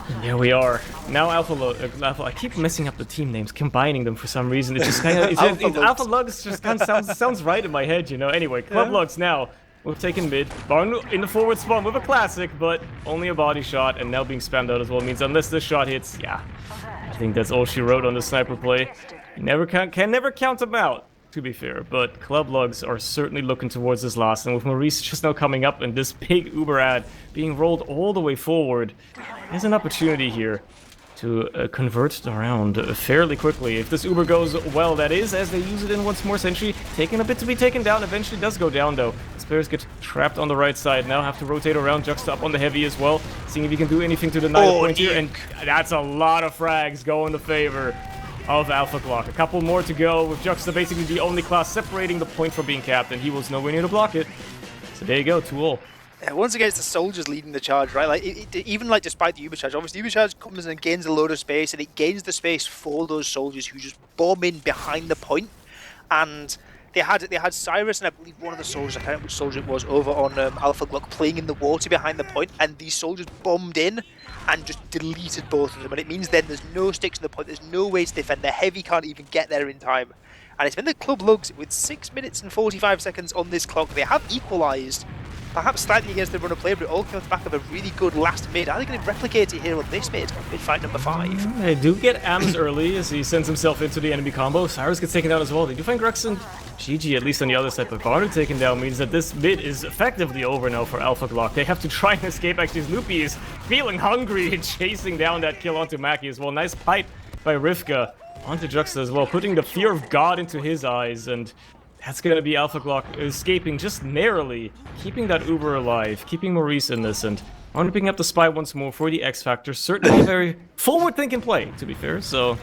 And here we are. Now I keep messing up the team names, combining them for some reason. It just kind of ALPHAGLUGS just kind of sounds right in my head, you know. Anyway, KlubLugs now. We've taken mid. Varnu in the forward spawn with a classic, but only a body shot, and now being spammed out as well means unless this shot hits, yeah. I think that's all she wrote on the sniper play. You can never count them out, to be fair, but KlubLugs are certainly looking towards this last, and with Maurice just now coming up and this big Uber ad being rolled all the way forward, there's an opportunity here to convert the round fairly quickly. If this Uber goes well, that is, as they use it in once more Sentry, taking a bit to be taken down, eventually does go down though. These players get trapped on the right side, now have to rotate around, Juxta up on the heavy as well, seeing if he can do anything to deny the point here, and that's a lot of frags going to favor of ALPHAGLΩCK. A couple more to go, with Juxta basically the only class separating the point from being capped, and he was nowhere near to block it. So there you go, 2-all. Yeah, once again, it's the soldiers leading the charge, right? Like even like despite the Uber charge, obviously the Uber charge comes and gains a load of space, and it gains the space for those soldiers who just bomb in behind the point. And they had Cyrus and I believe one of the soldiers, I can't remember which soldier it was, over on ALPHAGLΩCK playing in the water behind the point, and these soldiers bombed in and just deleted both of them. And it means then there's no sticks in the point, there's no way to defend. The heavy can't even get there in time. And it's been the KlubLugs with 6 minutes and 45 seconds on this clock. They have equalised, perhaps slightly against the run of play, but it all came off the back of a really good last mid. Are they going to replicate it here on this mid fight number 5? They do get AMS early as he sends himself into the enemy combo. Cyrus gets taken down as well. They do find Grux and GG at least on the other side, but Varnu taken down means that this mid is effectively over now for ALPHAGLΩCK. They have to try and escape. Actually, Loopy is feeling hungry and chasing down that kill onto Mackie as well. Nice pipe by Rivka onto Juxta as well, putting the fear of God into his eyes, and that's going to be ALPHAGLΩCK escaping just narrowly, keeping that Uber alive, keeping Maurice innocent. Only picking up the spy once more for the X Factor. Certainly a very forward-thinking play, to be fair. So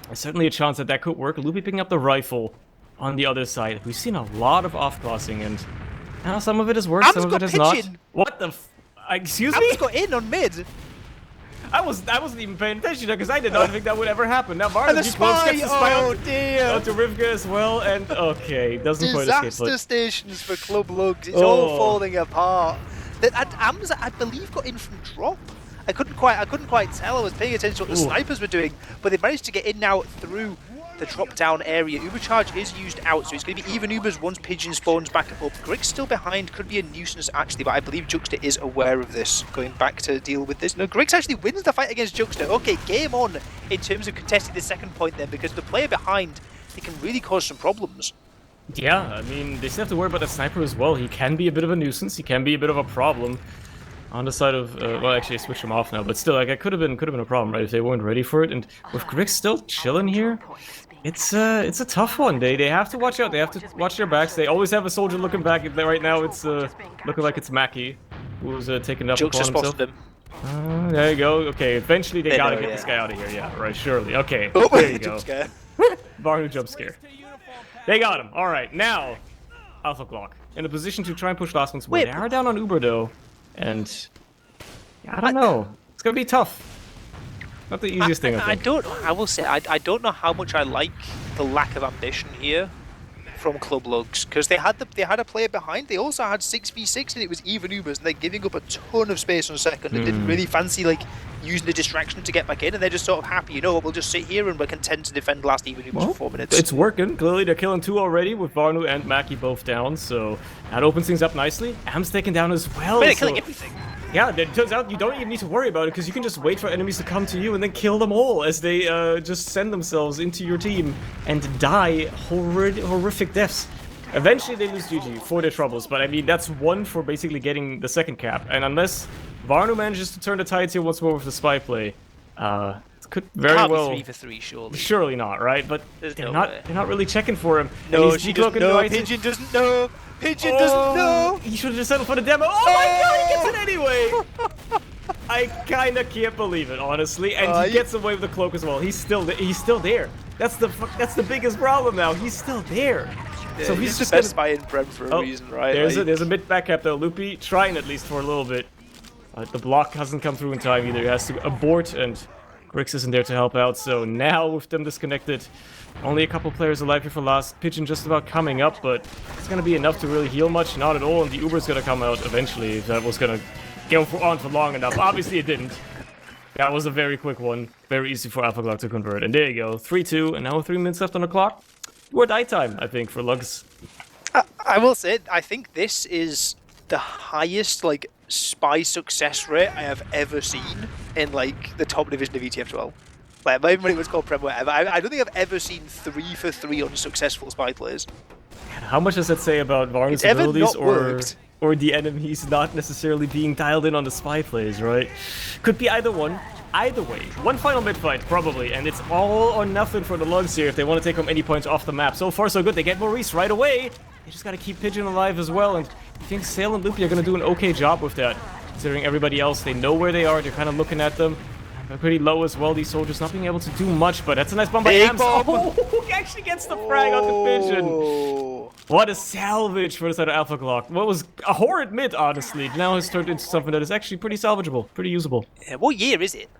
There's certainly a chance that that could work. Loopy picking up the rifle on the other side. We've seen a lot of off-crossing, and some of it has worked, some of it has not. What the excuse me? Am's got in on mid. I wasn't even paying attention because I did not think that would ever happen. Now Marlon gets the spy onto Rivka as well, and okay, doesn't quite escape. Disaster stations for Club Lugs. It's all falling apart. Ams, I believe, got in from drop. I couldn't quite tell. I was paying attention to what the snipers were doing, but they managed to get in now through the drop-down area. Uber charge is used out, so it's going to be even Ubers once Pigeon spawns back up. Grig's still behind, could be a nuisance actually, but I believe Juxta is aware of this, going back to deal with this. No, Griggs actually wins the fight against Juxta. Okay, game on in terms of contesting the second point then, because the player behind, it can really cause some problems. Yeah, I mean, they still have to worry about the sniper as well. He can be a bit of a nuisance, he can be a bit of a problem. On the side of, well, actually, I switched him off now, but still, like, it could have been a problem, right, if they weren't ready for it. And with Griggs still chilling here, it's a tough one. They have to watch out. They have to watch their backs. They always have a soldier looking back. Right now, it's looking like it's Mackie who's taking up upon himself. Him. There you go. Okay, eventually they gotta get this guy out of here. Yeah, right. Surely. Okay. There you go. Varnu jump scare. They got him. All right. Now, ALPHAGLΩCK in a position to try and push last one's way. They are down on Uber though. And yeah, I don't know. It's gonna be tough. Not the easiest thing. I think. I will say I don't know how much I like the lack of ambition here from Club Lugs, because they had a player behind. They also had 6v6 and it was even Ubers, and they're giving up a ton of space on second and didn't really fancy like using the distraction to get back in, and they're just sort of happy, you know what, we'll just sit here and we're content to defend last even Ubers for 4 minutes. It's working. Clearly they're killing 2 already with Varnu and Mackie both down, so that opens things up nicely. Am's taken down as well. They're killing everything. Yeah, it turns out you don't even need to worry about it because you can just wait for enemies to come to you and then kill them all as they just send themselves into your team and die horrific deaths. Eventually they lose GG for their troubles, but I mean that's one for basically getting the second cap. And unless Varnu manages to turn the tides here once more with the spy play, it could very well. Can't be 3 for 3, surely. Surely not, right? But they're not really checking for him. No, she doesn't know. Pigeon doesn't know. Pigeon doesn't know! He should have just settled for the demo. Oh my god, he gets it anyway! I kinda can't believe it, honestly. And he gets away with the cloak as well. He's still there. That's the biggest problem now. He's still there. Yeah, so he's just best spy in Prem for a reason, right? There's a bit back cap though. Loopy trying at least for a little bit. The block hasn't come through in time either. He has to abort, and Griggs isn't there to help out. So now with them disconnected, only a couple players alive here for last. Pigeon just about coming up, but it's going to be enough to really heal much. Not at all, and the Uber's going to come out eventually if that was going to go on for long enough. Obviously it didn't. That was a very quick one. Very easy for ALPHAGLΩCK to convert. And there you go. 3-2, and now 3 minutes left on the clock. Or die time, I think, for Lugs. I will say, I think this is the highest, like, spy success rate I have ever seen in, like, the top division of ETF2L. Like, even when it was called Prem, whatever. I don't think I've ever seen 3 for 3 on successful spy plays. How much does that say about Varnu's abilities or the enemies not necessarily being dialed in on the spy plays, right? Could be either one. Either way, one final mid fight, probably, and it's all or nothing for the Lugs here if they want to take home any points off the map. So far, so good. They get Maurice right away. They just got to keep Pigeon alive as well, and I think Sale and Loopy are going to do an okay job with that, considering everybody else, they know where they are. They're kind of looking at them. They're pretty low as well, these soldiers, not being able to do much, but that's a nice bomb by Ams. Oh, he actually gets the frag on the Pigeon. What a salvage for the side of ALPHAGLΩCK. What was a horrid mid, honestly, now has turned into something that is actually pretty salvageable, pretty usable. Yeah, what year is it?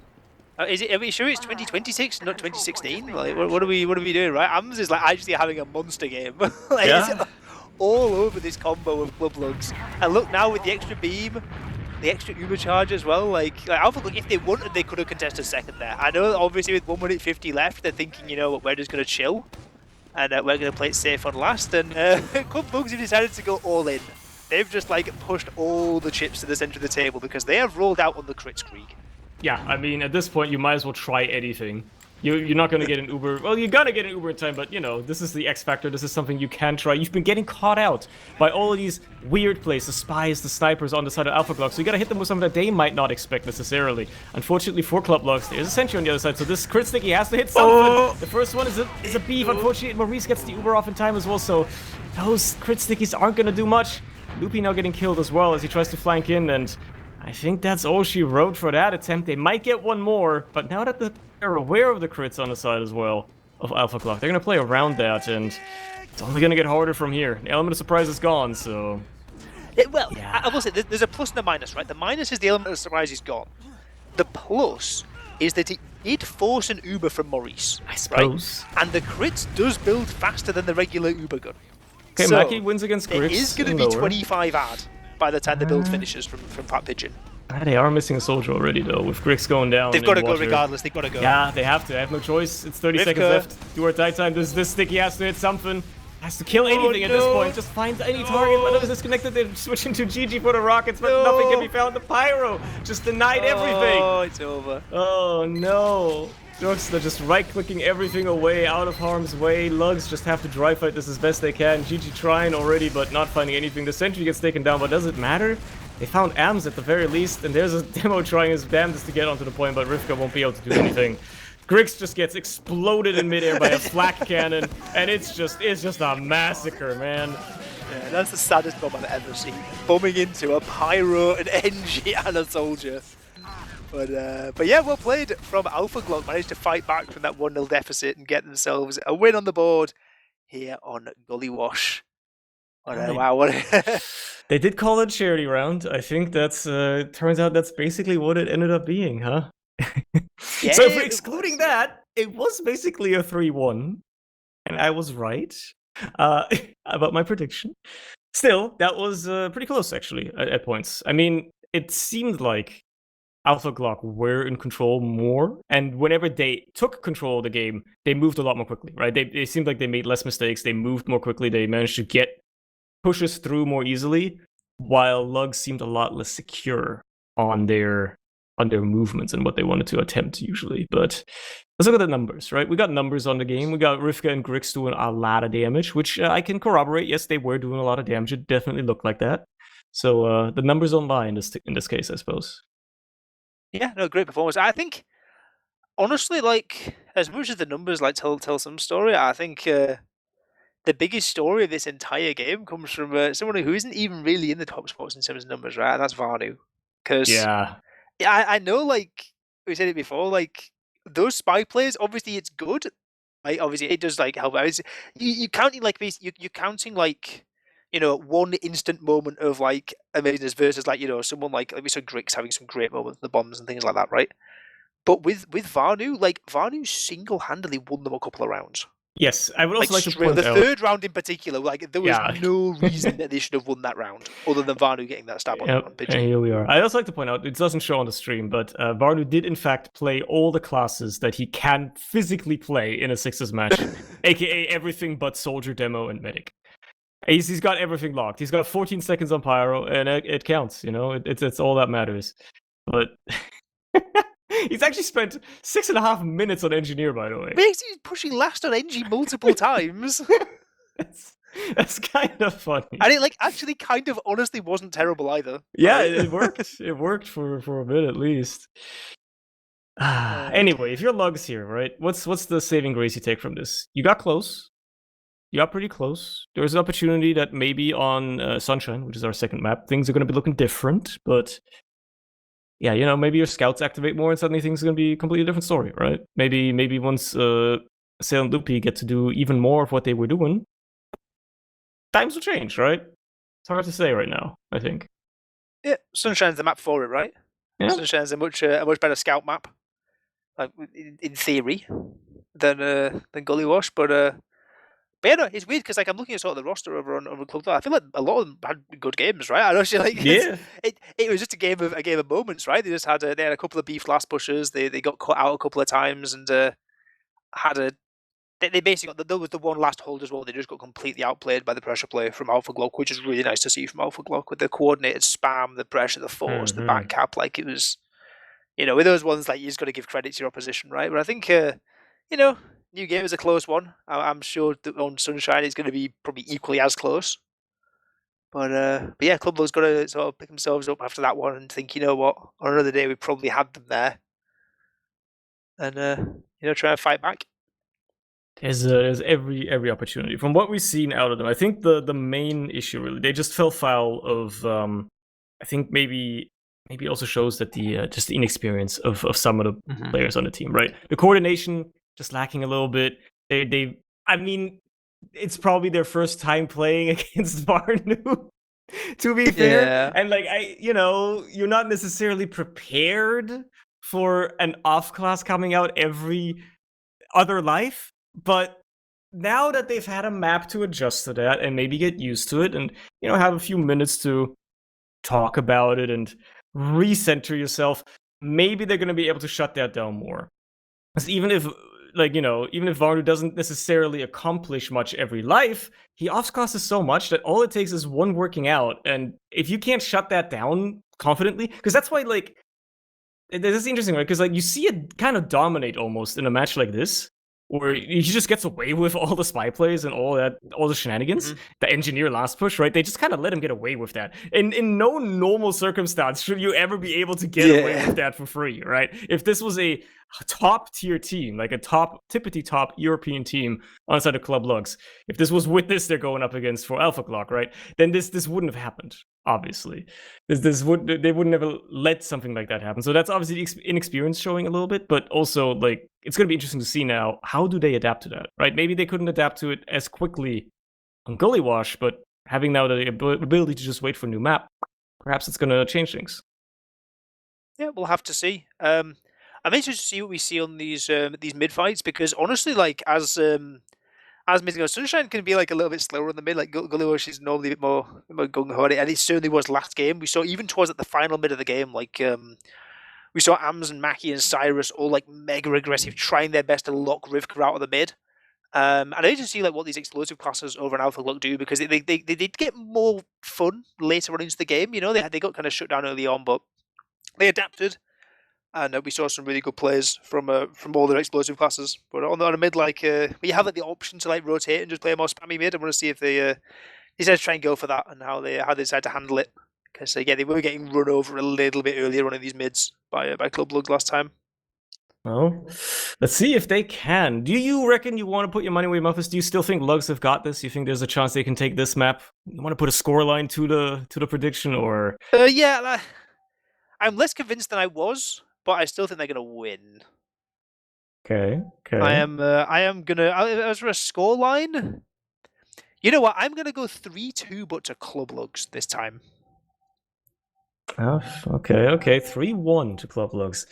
Are we sure it's 2026, not 2016? Like, what are we doing, right? Ams is like actually having a monster game. Like, yeah. It's all over this combo of Club Lugs. And look now with the extra beam, the extra Uber charge as well. Like ALPHAGLΩCK, if they wanted, they could have contested second there. I know, obviously, with 1 minute 50 left, they're thinking, you know what, we're just going to chill. And we're going to play it safe on last. And Club Lugs have decided to go all in. They've just, like, pushed all the chips to the center of the table because they have rolled out on the crit streak. Yeah, I mean, at this point, you might as well try anything. You're not going to get an Uber. Well, you're going to get an Uber in time, but, you know, this is the X factor. This is something you can try. You've been getting caught out by all of these weird plays, the spies, the snipers on the side of ALPHAGLΩCK, so you got to hit them with something that they might not expect necessarily. Unfortunately for Club Lugs, there's a sentry on the other side, so this crit sticky has to hit something. The first one is a beef. Unfortunately, Maurice gets the Uber off in time as well, so those crit stickies aren't going to do much. Loopy now getting killed as well as he tries to flank in, and I think that's all she wrote for that attempt. They might get one more, but now that the they're aware of the crits on the side as well of ALPHAGLΩCK. They're gonna play around that, and it's only gonna get harder from here. The element of surprise is gone, so Well, yeah. I will say there's a plus and a minus, right? The minus is the element of surprise is gone. The plus is that it did force an Uber from Maurice, I suppose. right? And the crits does build faster than the regular Uber gun. Okay, so Mackie wins against Grix. It is going to be 25 ad by the time the build finishes from Pat Pigeon. They are missing a soldier already, though, with Grix going down. They've got to go regardless. They've got to go. Yeah, they have to. I have no choice. It's 30 seconds left. Do or die time. This sticky has to hit something. Has to kill anything at this point. Just find any target. But it's disconnected. They're switching to GG for the rockets, but nothing can be found. The pyro just denied everything. Oh, it's over. Oh no. Drugs are just right-clicking everything away, out of harm's way. Lugs just have to dry fight this as best they can. GG trying already, but not finding anything. The sentry gets taken down, but does it matter? They found AMS at the very least, and there's a demo trying his damnedest to get onto the point, but Rivka won't be able to do anything. Grix just gets exploded in midair by a flak cannon, and it's just a massacre, man. Yeah, that's the saddest bomb I've ever seen. Bombing into a pyro, an NG, and a soldier. But yeah, well played from ALPHAGLΩCK. Managed to fight back from that 1-0 deficit and get themselves a win on the board here on Gullywash. Wow, They did call it charity round. I think that's turns out that's basically what it ended up being, huh? Yeah, so if we're excluding that, it was basically a 3-1, and I was right about my prediction. Still, that was pretty close actually at points. I mean, it seemed like ALPHAGLΩCK were in control more, and whenever they took control of the game, they moved a lot more quickly, right? They seemed like they made less mistakes, they moved more quickly, they managed to get pushes through more easily, while Lugs seemed a lot less secure on their movements and what they wanted to attempt usually. But let's look at the numbers, right? We got numbers on the game. We got Rivka and Grix doing a lot of damage, which I can corroborate. Yes, they were doing a lot of damage. It definitely looked like that. So the numbers don't lie in this case, I suppose. Yeah, no, great performance. I think, honestly, like, as much as the numbers like tell some story, I think the biggest story of this entire game comes from someone who isn't even really in the top spots in terms of numbers, right? And that's Vanu. Because Yeah, I know, like, we said it before, like, those spy plays, obviously it's good. Right? Obviously it does, like, help out. You're counting, like, you're counting, like, you know, one instant moment of, like, amazingness versus, like, you know, someone like we saw Grix having some great moments, the bombs and things like that, right? But with Vanu, like, Vanu single-handedly won them a couple of rounds. yes, I would also like to Straight, point the out... third round in particular, like, there was no reason that they should have won that round, other than Vanu getting that stab on pitch. And here we are. I also like to point out, it doesn't show on the stream, but Vanu did in fact play all the classes that he can physically play in a Sixes match, aka everything but Soldier, Demo, and Medic. He's got everything locked. He's got 14 seconds on Pyro, and it counts, you know? It's all that matters. But... he's actually spent 6.5 minutes on Engineer, by the way. He's pushing last on NG multiple times. That's kind of funny. And it, like, actually kind of honestly wasn't terrible either. Yeah, it worked. It worked for a bit at least. Anyway, if you're Lugs here, right? What's the saving grace you take from this? You got close. You got pretty close. There's an opportunity that maybe on Sunshine, which is our second map, things are going to be looking different, but... yeah, you know, maybe your scouts activate more and suddenly things are going to be a completely different story, right? Maybe once Sale and Loopy get to do even more of what they were doing, times will change, right? It's hard to say right now, I think. Yeah, Sunshine's the map for it, right? Yeah. Sunshine's a much better scout map, like, in theory, than Gullywash, but yeah, no, it's weird because, like, I'm looking at sort of the roster over on Club. I feel like a lot of them had good games, right? I know, like, Yeah. It was just a game of moments, right? They just had they had a couple of beef last pushes. They got cut out a couple of times and they basically got there was the one last hold as well. They just got completely outplayed by the pressure play from ALPHAGLΩCK, which is really nice to see from ALPHAGLΩCK with the coordinated spam, the pressure, the force, the back cap. Like, it was, you know, with those ones, like, you just got to give credit to your opposition, right? But I think, you know, new game is a close one. I'm sure that on Sunshine it's going to be probably equally as close. But yeah, Clublo's got to sort of pick themselves up after that one and think, you know what, on another day we probably had them there, and you know, try and fight back. There's every opportunity from what we've seen out of them. I think the main issue really, they just fell foul of I think maybe maybe it also shows that the just the inexperience of some of the players on the team, right? The coordination just lacking a little bit. I mean, it's probably their first time playing against Varnu, to be fair. Yeah. And like you're not necessarily prepared for an off class coming out every other life, but now that they've had a map to adjust to that and maybe get used to it and have a few minutes to talk about it and recenter yourself, maybe they're going to be able to shut that down more. Because even if Varnu doesn't necessarily accomplish much every life, he offclasses so much that all it takes is one working out. And if you can't shut that down confidently, because that's why, like, this is interesting, right? Because, like, you see it kind of dominate almost in a match like this, where he just gets away with all the spy plays and all the shenanigans. The engineer last push, right? They just kind of let him get away with that. And in no normal circumstance should you ever be able to get away with that for free, right? If this was a top tier team, like a tippity top European team outside of Club Lugs, if this was with this they're going up against for ALPHAGLΩCK, right? Then this wouldn't have happened. Obviously, they would never let something like that happen. So that's obviously the inexperience showing a little bit, but also, like, it's going to be interesting to see now, how do they adapt to that, right? Maybe they couldn't adapt to it as quickly on Gullywash, but having now the ability to just wait for a new map, perhaps it's going to change things. Yeah, we'll have to see. I'm interested to see what we see on these mid fights, because honestly, like, as mid goes, Sunshine can be like a little bit slower in the mid. Like Gullywash is normally a bit more gung ho, and it certainly was last game. We saw even towards the final mid of the game, like we saw Ams and Maki and Cyrus all like mega aggressive, trying their best to lock Rivka out of the mid. And I need to see like what these explosive classes over in ALPHAGLΩCK do, because they did get more fun later on into the game. You know, they got kind of shut down early on, but they adapted. And we saw some really good plays from all their explosive classes. But on a mid, like, we have like the option to like rotate and just play a more spammy mid. I want to see if they decide to try and go for that, and how they decide to handle it. Because they were getting run over a little bit earlier on in these mids by Club Lugs last time. Well, let's see if they can. Do you reckon you want to put your money where your mouth is? Do you still think Lugs have got this? You think there's a chance they can take this map? You want to put a scoreline to the prediction, or? Yeah, I'm less convinced than I was, but I still think they're gonna win. Okay. I am gonna. As for a scoreline, you know what? I'm gonna go 3-2, but to Club Lugs this time. Oh, okay. 3-1 to Club Lugs.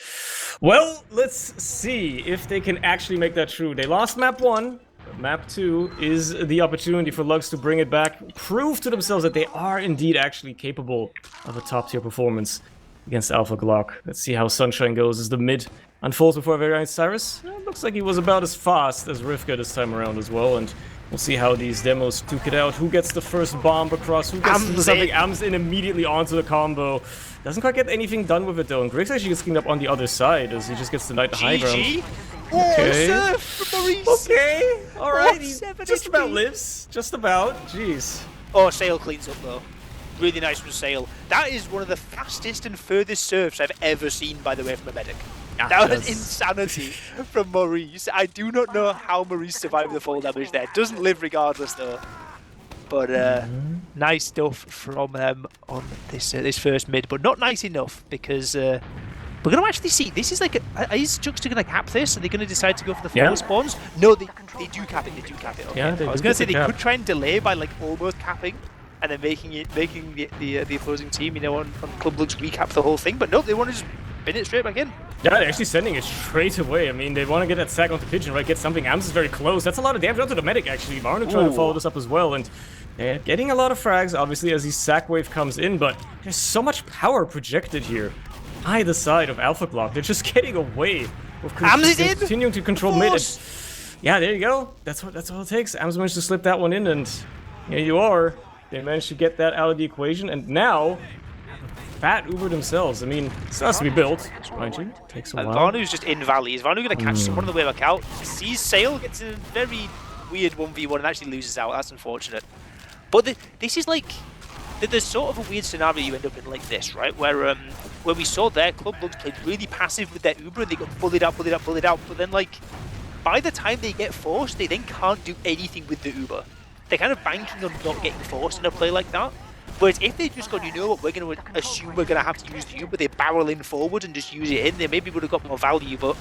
Well, let's see if they can actually make that true. They lost map 1. Map 2 is the opportunity for Lugs to bring it back, prove to themselves that they are indeed actually capable of a top-tier performance against ALPHAGLΩCK. Let's see how Sunshine goes as the mid unfolds before our very eyes. Cyrus, looks like he was about as fast as Rivka this time around as well, and we'll see how these demos duke it out. Who gets the first bomb across? Who gets something? Ams in immediately onto the combo. Doesn't quite get anything done with it though, and Griggs actually gets cleaned up on the other side as he just gets denied the high ground. Okay. Okay. Alright. He just about lives. Just about. Jeez. Oh, Sail cleans up though. Really nice from Sail. That is one of the fastest and furthest serves I've ever seen, by the way, from a medic. That was insanity from Maurice. I do not know how Maurice survived the fall damage there. Doesn't live regardless though. But nice stuff from them on this first mid, but not nice enough, because we're going to actually see. This is like, is Juxta going to cap this? Are they going to decide to go for the forward spawns? No, they do cap it. They do cap it. Okay. Yeah, I was going to say they could try and delay by like almost capping, and then making the opposing team, on Club Lugs recap the whole thing. But nope, they want to just bin it straight back in. Yeah, they're actually sending it straight away. I mean, they want to get that sack onto Pigeon, right? Get something. Ams is very close. That's a lot of damage onto the medic, actually. Varnu trying to follow this up as well, and they're getting a lot of frags, obviously, as the sack wave comes in, but there's so much power projected here. Either side of ALPHAGLΩCK, they're just getting away with continuing to control mid. Yeah, there you go. That's all it takes. Ams managed to slip that one in, and here you are. They managed to get that out of the equation, and now fat Uber themselves. I mean, it still has to be built, mind you. It takes a while. Varnu's just in valley. Is Varnu going to catch someone on the way back out? Sees Sail, gets a very weird 1v1 and actually loses out. That's unfortunate. But this is like, there's sort of a weird scenario you end up in like this, right? Where we saw their Club Lugs played really passive with their Uber, and they got bullied out. But then, like, by the time they get forced, they then can't do anything with the Uber. They're kind of banking on not getting forced in a play like that. Whereas if they just gone, you know what, we're going to assume we're going to have to use the Uber, they barrel in forward and just use it in, they maybe would have got more value, but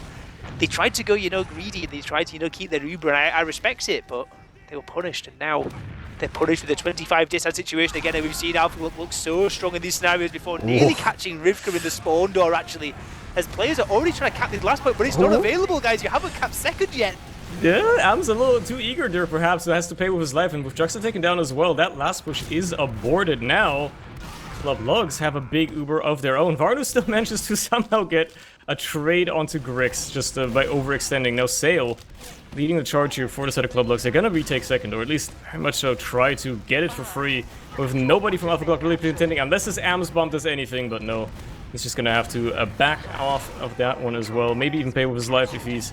they tried to go, you know, greedy, and they tried to, you know, keep their Uber, and I respect it, but they were punished, and now they're punished with a 25 discard situation again, and we've seen ALPHAGLΩCK look so strong in these scenarios before, nearly catching Rivka in the spawn door, actually, as players are already trying to cap this last point, but it's not available, guys, you haven't capped second yet. Yeah, Am's a little too eager there, perhaps, so has to pay with his life, and with Juxta taken down as well, that last push is aborted now. Club Lugs have a big Uber of their own. Varnu still manages to somehow get a trade onto Grix, just by overextending. Now Sail leading the charge here for the set of Club Lugs. They're gonna retake second, or at least very much so try to get it for free, with nobody from ALPHAGLΩCK really pretending, unless this Am's bomb does anything, but no. He's just gonna have to back off of that one as well, maybe even pay with his life if he's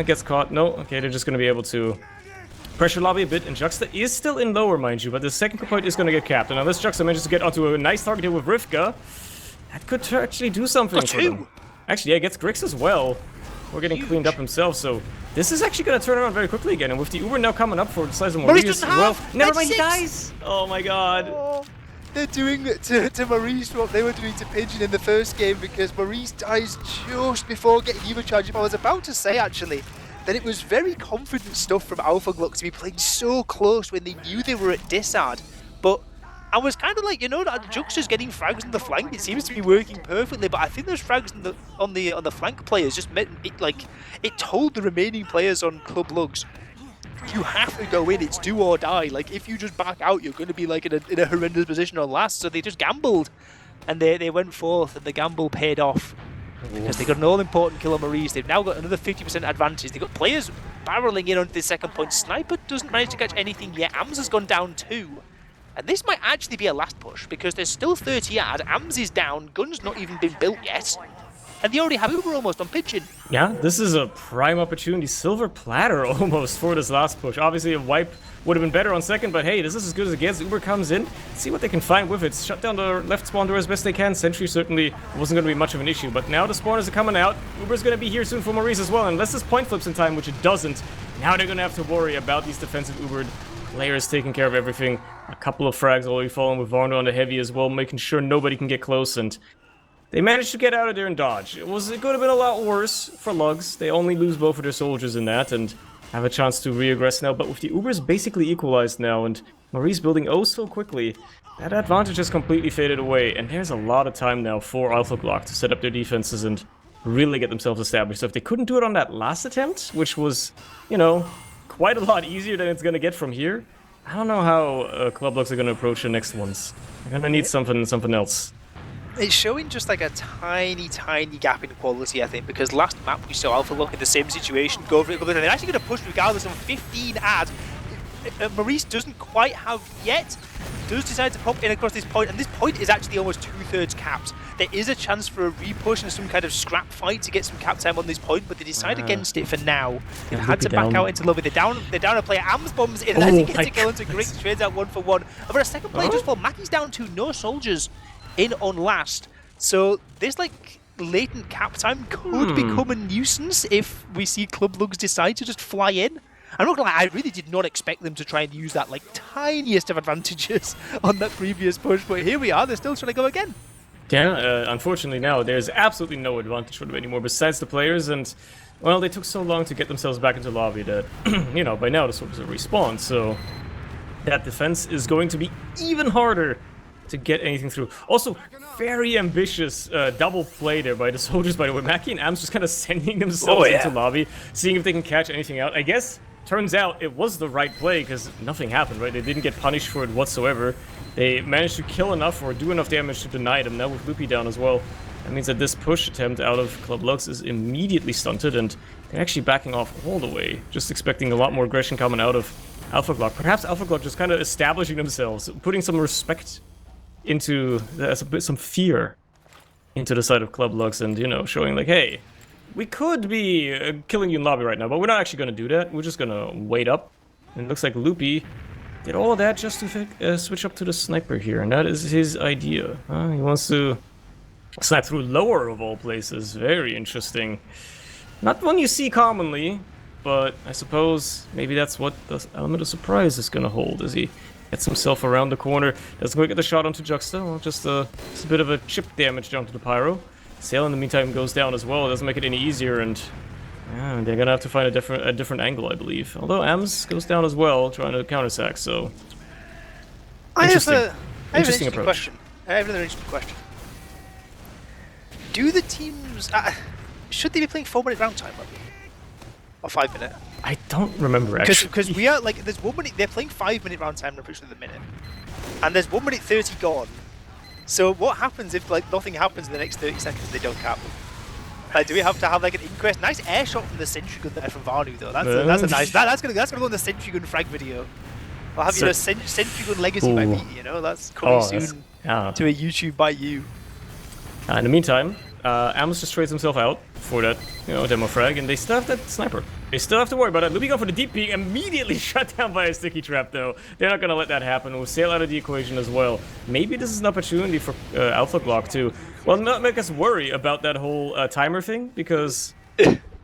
gets caught. No, okay, they're just gonna be able to pressure lobby a bit, and Juxta is still in lower, mind you, but the second point is going to get capped. And unless Juxta manages to get onto a nice target here with Rivka, that could actually do something for them. Actually, yeah, gets Grix as well. We're getting cleaned up himself, so this is actually going to turn around very quickly again. And with the Uber now coming up for the size of Maurice, well, never mind, he dies! Oh my god. Oh, they're doing to Maurice what they were doing to Pigeon in the first game, because Maurice dies just before getting Uber charge. I was about to say, actually, that it was very confident stuff from ALPHAGLΩCK to be playing so close when they knew they were at discard. But I was kind of like, you know, that Juxta's getting frags on the flank. It seems to be working perfectly, but I think those frags on the flank players just meant it, like, it told the remaining players on Club Lugs, you have to go in. It's do or die. Like, if you just back out, you're going to be like in a horrendous position on last. So they just gambled, and they went forth, and the gamble paid off. Because they got an all-important kill on Maurice. They've now got another 50% advantage. They've got players barreling in onto the second point. Sniper doesn't manage to catch anything yet. AMS has gone down 2. And this might actually be a last push, because there's still 30 yard. AMS is down. Gun's not even been built yet. And they already have Uber almost on Pigeon. Yeah, this is a prime opportunity. Silver platter almost for this last push. Obviously, a wipe would have been better on second, but hey, this is as good as it gets. Uber comes in. Let's see what they can find with it. Shut down the left spawn door as best they can. Sentry certainly wasn't going to be much of an issue, but now the spawners are coming out. Uber's going to be here soon for Maurice as well, unless this point flips in time, which it doesn't. Now they're going to have to worry about these defensive Ubered players taking care of everything. A couple of frags already falling with Varno on the heavy as well, making sure nobody can get close, and they managed to get out of there and dodge. It could have been a lot worse for Lugs. They only lose both of their soldiers in that and have a chance to re-aggress now. But with the Ubers basically equalized now and Maurice building oh so quickly, that advantage has completely faded away. And there's a lot of time now for ALPHAGLΩCK to set up their defenses and really get themselves established. So if they couldn't do it on that last attempt, which was, you know, quite a lot easier than it's going to get from here, I don't know how Club Lugs are going to approach the next ones. They're going to need something else. It's showing just like a tiny gap in quality, I think, because last map we saw ALPHAGLΩCK in the same situation, go for it, they're actually going to push regardless of 15 add. Maurice doesn't quite have yet, does decide to pop in across this point, and this point is actually almost 2/3 capped. There is a chance for a repush and some kind of scrap fight to get some cap time on this point, but they decide against it for now. They've had to back out into lobby. They're down a player. AMS bombs in, and as he gets a kill into Grix, trades out 1-for-1. But a second player just fall. Mackie's down to no soldiers in on last. So this like latent cap time could become a nuisance if we see Club Lugs decide to just fly in. I'm not gonna lie, I really did not expect them to try and use that like tiniest of advantages on that previous push, but here we are, they're still trying to go again. Yeah, unfortunately now there's absolutely no advantage for them anymore besides the players, and well, they took so long to get themselves back into lobby that, you know, by now the soldiers are respawned, so that defense is going to be even harder to get anything through. Also, very ambitious double play there by the soldiers, by the way. Mackie and Ams just kind of sending themselves into lobby, seeing if they can catch anything out. I guess, turns out it was the right play because nothing happened, right? They didn't get punished for it whatsoever. They managed to kill enough or do enough damage to deny them, now with Loopy down as well. That means that this push attempt out of Club Lugs is immediately stunted, and they're actually backing off all the way, just expecting a lot more aggression coming out of ALPHAGLΩCK. Perhaps ALPHAGLΩCK just kind of establishing themselves, putting some respect into some fear into the side of Club Lugs, and, you know, showing like, hey, we could be killing you in lobby right now, but we're not actually going to do that. We're just going to wait up. And it looks like Loopy did all of that just to switch up to the sniper here, and that is his idea. He wants to snipe through lower of all places. Very interesting. Not one you see commonly, but I suppose maybe that's what the element of surprise is going to hold, as he Gets himself around the corner. Doesn't quite get the shot onto Juxta. Well, just a bit of a chip damage down to the Pyro. Sail in the meantime goes down as well. It doesn't make it any easier, and they're gonna have to find a different angle, I believe. Although Ams goes down as well, trying to countersack. So interesting. I have an interesting question. I have another interesting question. Do the teams should they be playing 4-minute round time, or 5-minute? I don't remember actually. Because we are like there's 1 minute. They're playing 5-minute round time. I'm pretty sure the minute, and there's 1 minute 30 gone. So what happens if like nothing happens in the next 30 seconds? They don't cap. Like, do we have to have like an inquest? Nice air shot from the sentry gun there from Vanu though. That's a nice. That's gonna go in the sentry gun frag video. I'll have sentry gun legacy by me. You know that's coming soon to a YouTube by you. In the meantime, Amos just trades himself out for that, demo frag, and they still have that sniper. They still have to worry about it. Luby going for the deep peek, immediately shut down by a sticky trap, though. They're not going to let that happen. We'll sail out of the equation as well. Maybe this is an opportunity for ALPHAGLΩCK to, well, not make us worry about that whole timer thing, because,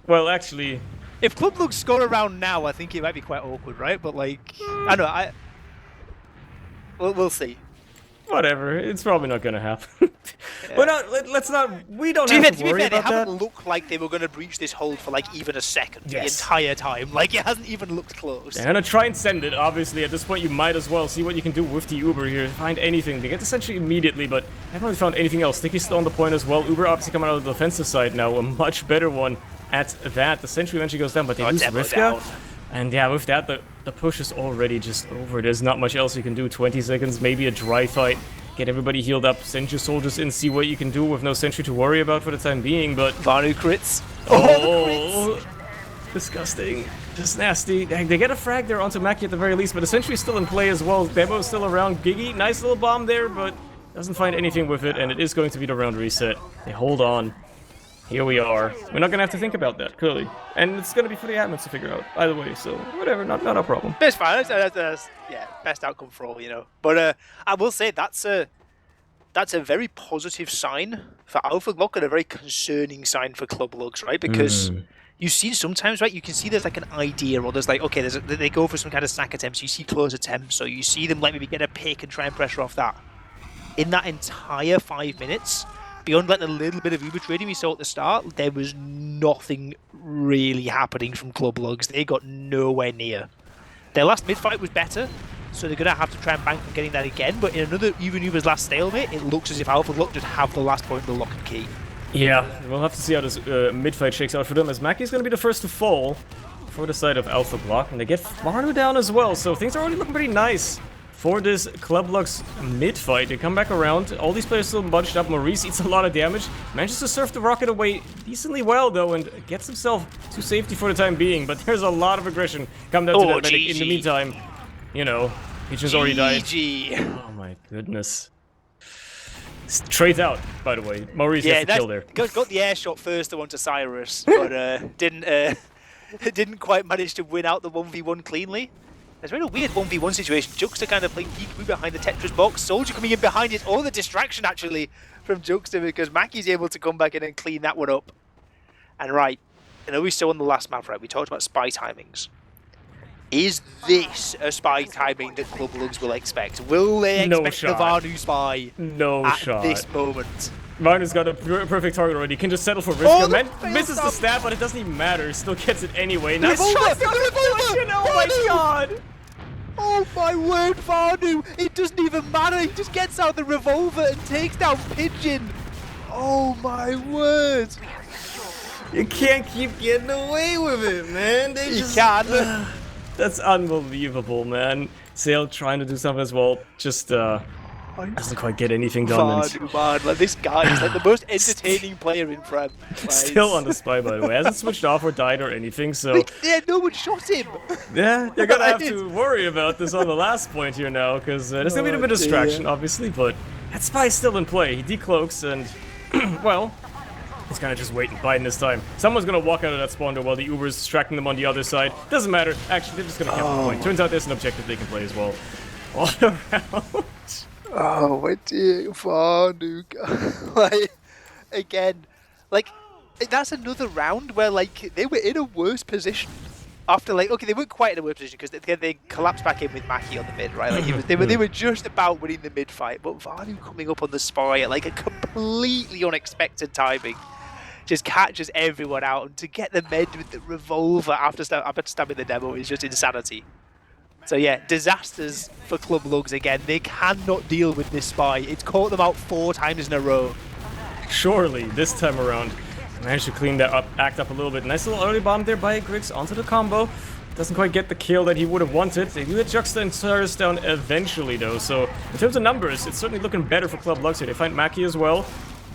well, actually... If Club Lugs score around now, I think it might be quite awkward, right? But, like, I don't know, we'll see. Whatever, it's probably not going to happen. We don't have to worry about that. They haven't looked like they were going to breach this hold for like even a second the entire time. Like it hasn't even looked close. They're going to try and send it, obviously. At this point, you might as well see what you can do with the Uber here. Find anything. They get the sentry immediately, but I haven't really found anything else. Sticky's still on the point as well. Uber obviously coming out of the defensive side now. A much better one at that. The sentry eventually goes down, but they lose Rivka. And yeah, with that, the push is already just over. There's not much else you can do. 20 seconds, maybe a dry fight. Get everybody healed up, send your soldiers in, see what you can do with no sentry to worry about for the time being, but... Vanu crits. Oh, disgusting. Just nasty. They get a frag there onto Maki at the very least, but the sentry is still in play as well. Demo's still around. Giggy, nice little bomb there, but doesn't find anything with it, and it is going to be the round reset. They hold on. Here we are. We're not going to have to think about that, clearly. And it's going to be for the admins to figure out, either way, so whatever, not a problem. It's fine. That's best outcome for all, But I will say that's a very positive sign for ALPHAGLΩCK and a very concerning sign for Club Lugs, right? Because you see sometimes, right, you can see there's like an idea, or there's like, okay, they go for some kind of snack attempts, you see close attempts, so you see them like maybe get a pick and try and pressure off that. In that entire 5 minutes, beyond like the little bit of Uber trading we saw at the start, there was nothing really happening from Club Lugs. They got nowhere near. Their last mid-fight was better, so they're going to have to try and bank on getting that again, but in another Uber's last stalemate, it looks as if ALPHAGLΩCK just have the last point of the lock and key. Yeah, we'll have to see how this mid-fight shakes out for them, as Maki's going to be the first to fall for the side of ALPHAGLΩCK, and they get Vanu down as well, so things are already looking pretty nice for this Club Lugs mid-fight. They come back around, all these players still bunched up. Maurice eats a lot of damage, manages to surf the rocket away decently well though, and gets himself to safety for the time being, but there's a lot of aggression coming down to that medic. In the meantime, he just already died. Oh my goodness. Trades out, by the way. Maurice gets the kill there. Got the air shot first, the one to Cyrus, but didn't quite manage to win out the 1v1 cleanly. There's been a weird 1v1 situation. Juxta kind of playing peekaboo behind the Tetris box. Soldier coming in behind it. Oh, the distraction actually from Juxta, because Maki's able to come back in and clean that one up. And right, I know we saw on the last map, right, we talked about spy timings. Is this a spy timing that Club Lugs will expect? Will they expect the Vanu spy at this moment? Vanu's got a perfect target already. He can just settle for risk. Misses the stab, but it doesn't even matter. Still gets it anyway. Nice shot! Oh my god! Oh my word, Vanu! It doesn't even matter. He just gets out the revolver and takes down Pigeon. Oh my word! You can't keep getting away with it, man. You can. That's unbelievable, man. Sail trying to do something as well. Just doesn't quite get anything done. Man, like this guy is like the most entertaining player in Prem. Like, still on the spy, by the way. Hasn't switched off or died or anything, so... Like, yeah, no one shot him! Yeah, they're gonna have to worry about this on the last point here now, because there's gonna be a bit of distraction, obviously, but that spy's still in play. He decloaks and, well... He's kind of just waiting, biding this time. Someone's going to walk out of that spawn door while the Uber's distracting them on the other side. Doesn't matter. Actually, they're just going to cap the point. Turns out there's an objective they can play as well. All around. Oh, my dear Vanu. Like, again, like, that's another round where, like, they were in a worse position after like, okay, they weren't quite in a worse position because they collapsed back in with Mackie on the mid, right? Like they were just about winning the mid fight, but Vanu coming up on the spy at like a completely unexpected timing just catches everyone out, and to get the med with the revolver after stabbing the demo is just insanity. So yeah, disasters for Club Lugs again. They cannot deal with this spy. It's caught them out 4 times in a row. Surely, this time around, managed to clean that up, act up a little bit. Nice little early bomb there by Griggs onto the combo. Doesn't quite get the kill that he would have wanted. They do get Juxta and Cyrus down eventually though, so in terms of numbers, it's certainly looking better for Club Lugs here. They find Mackie as well.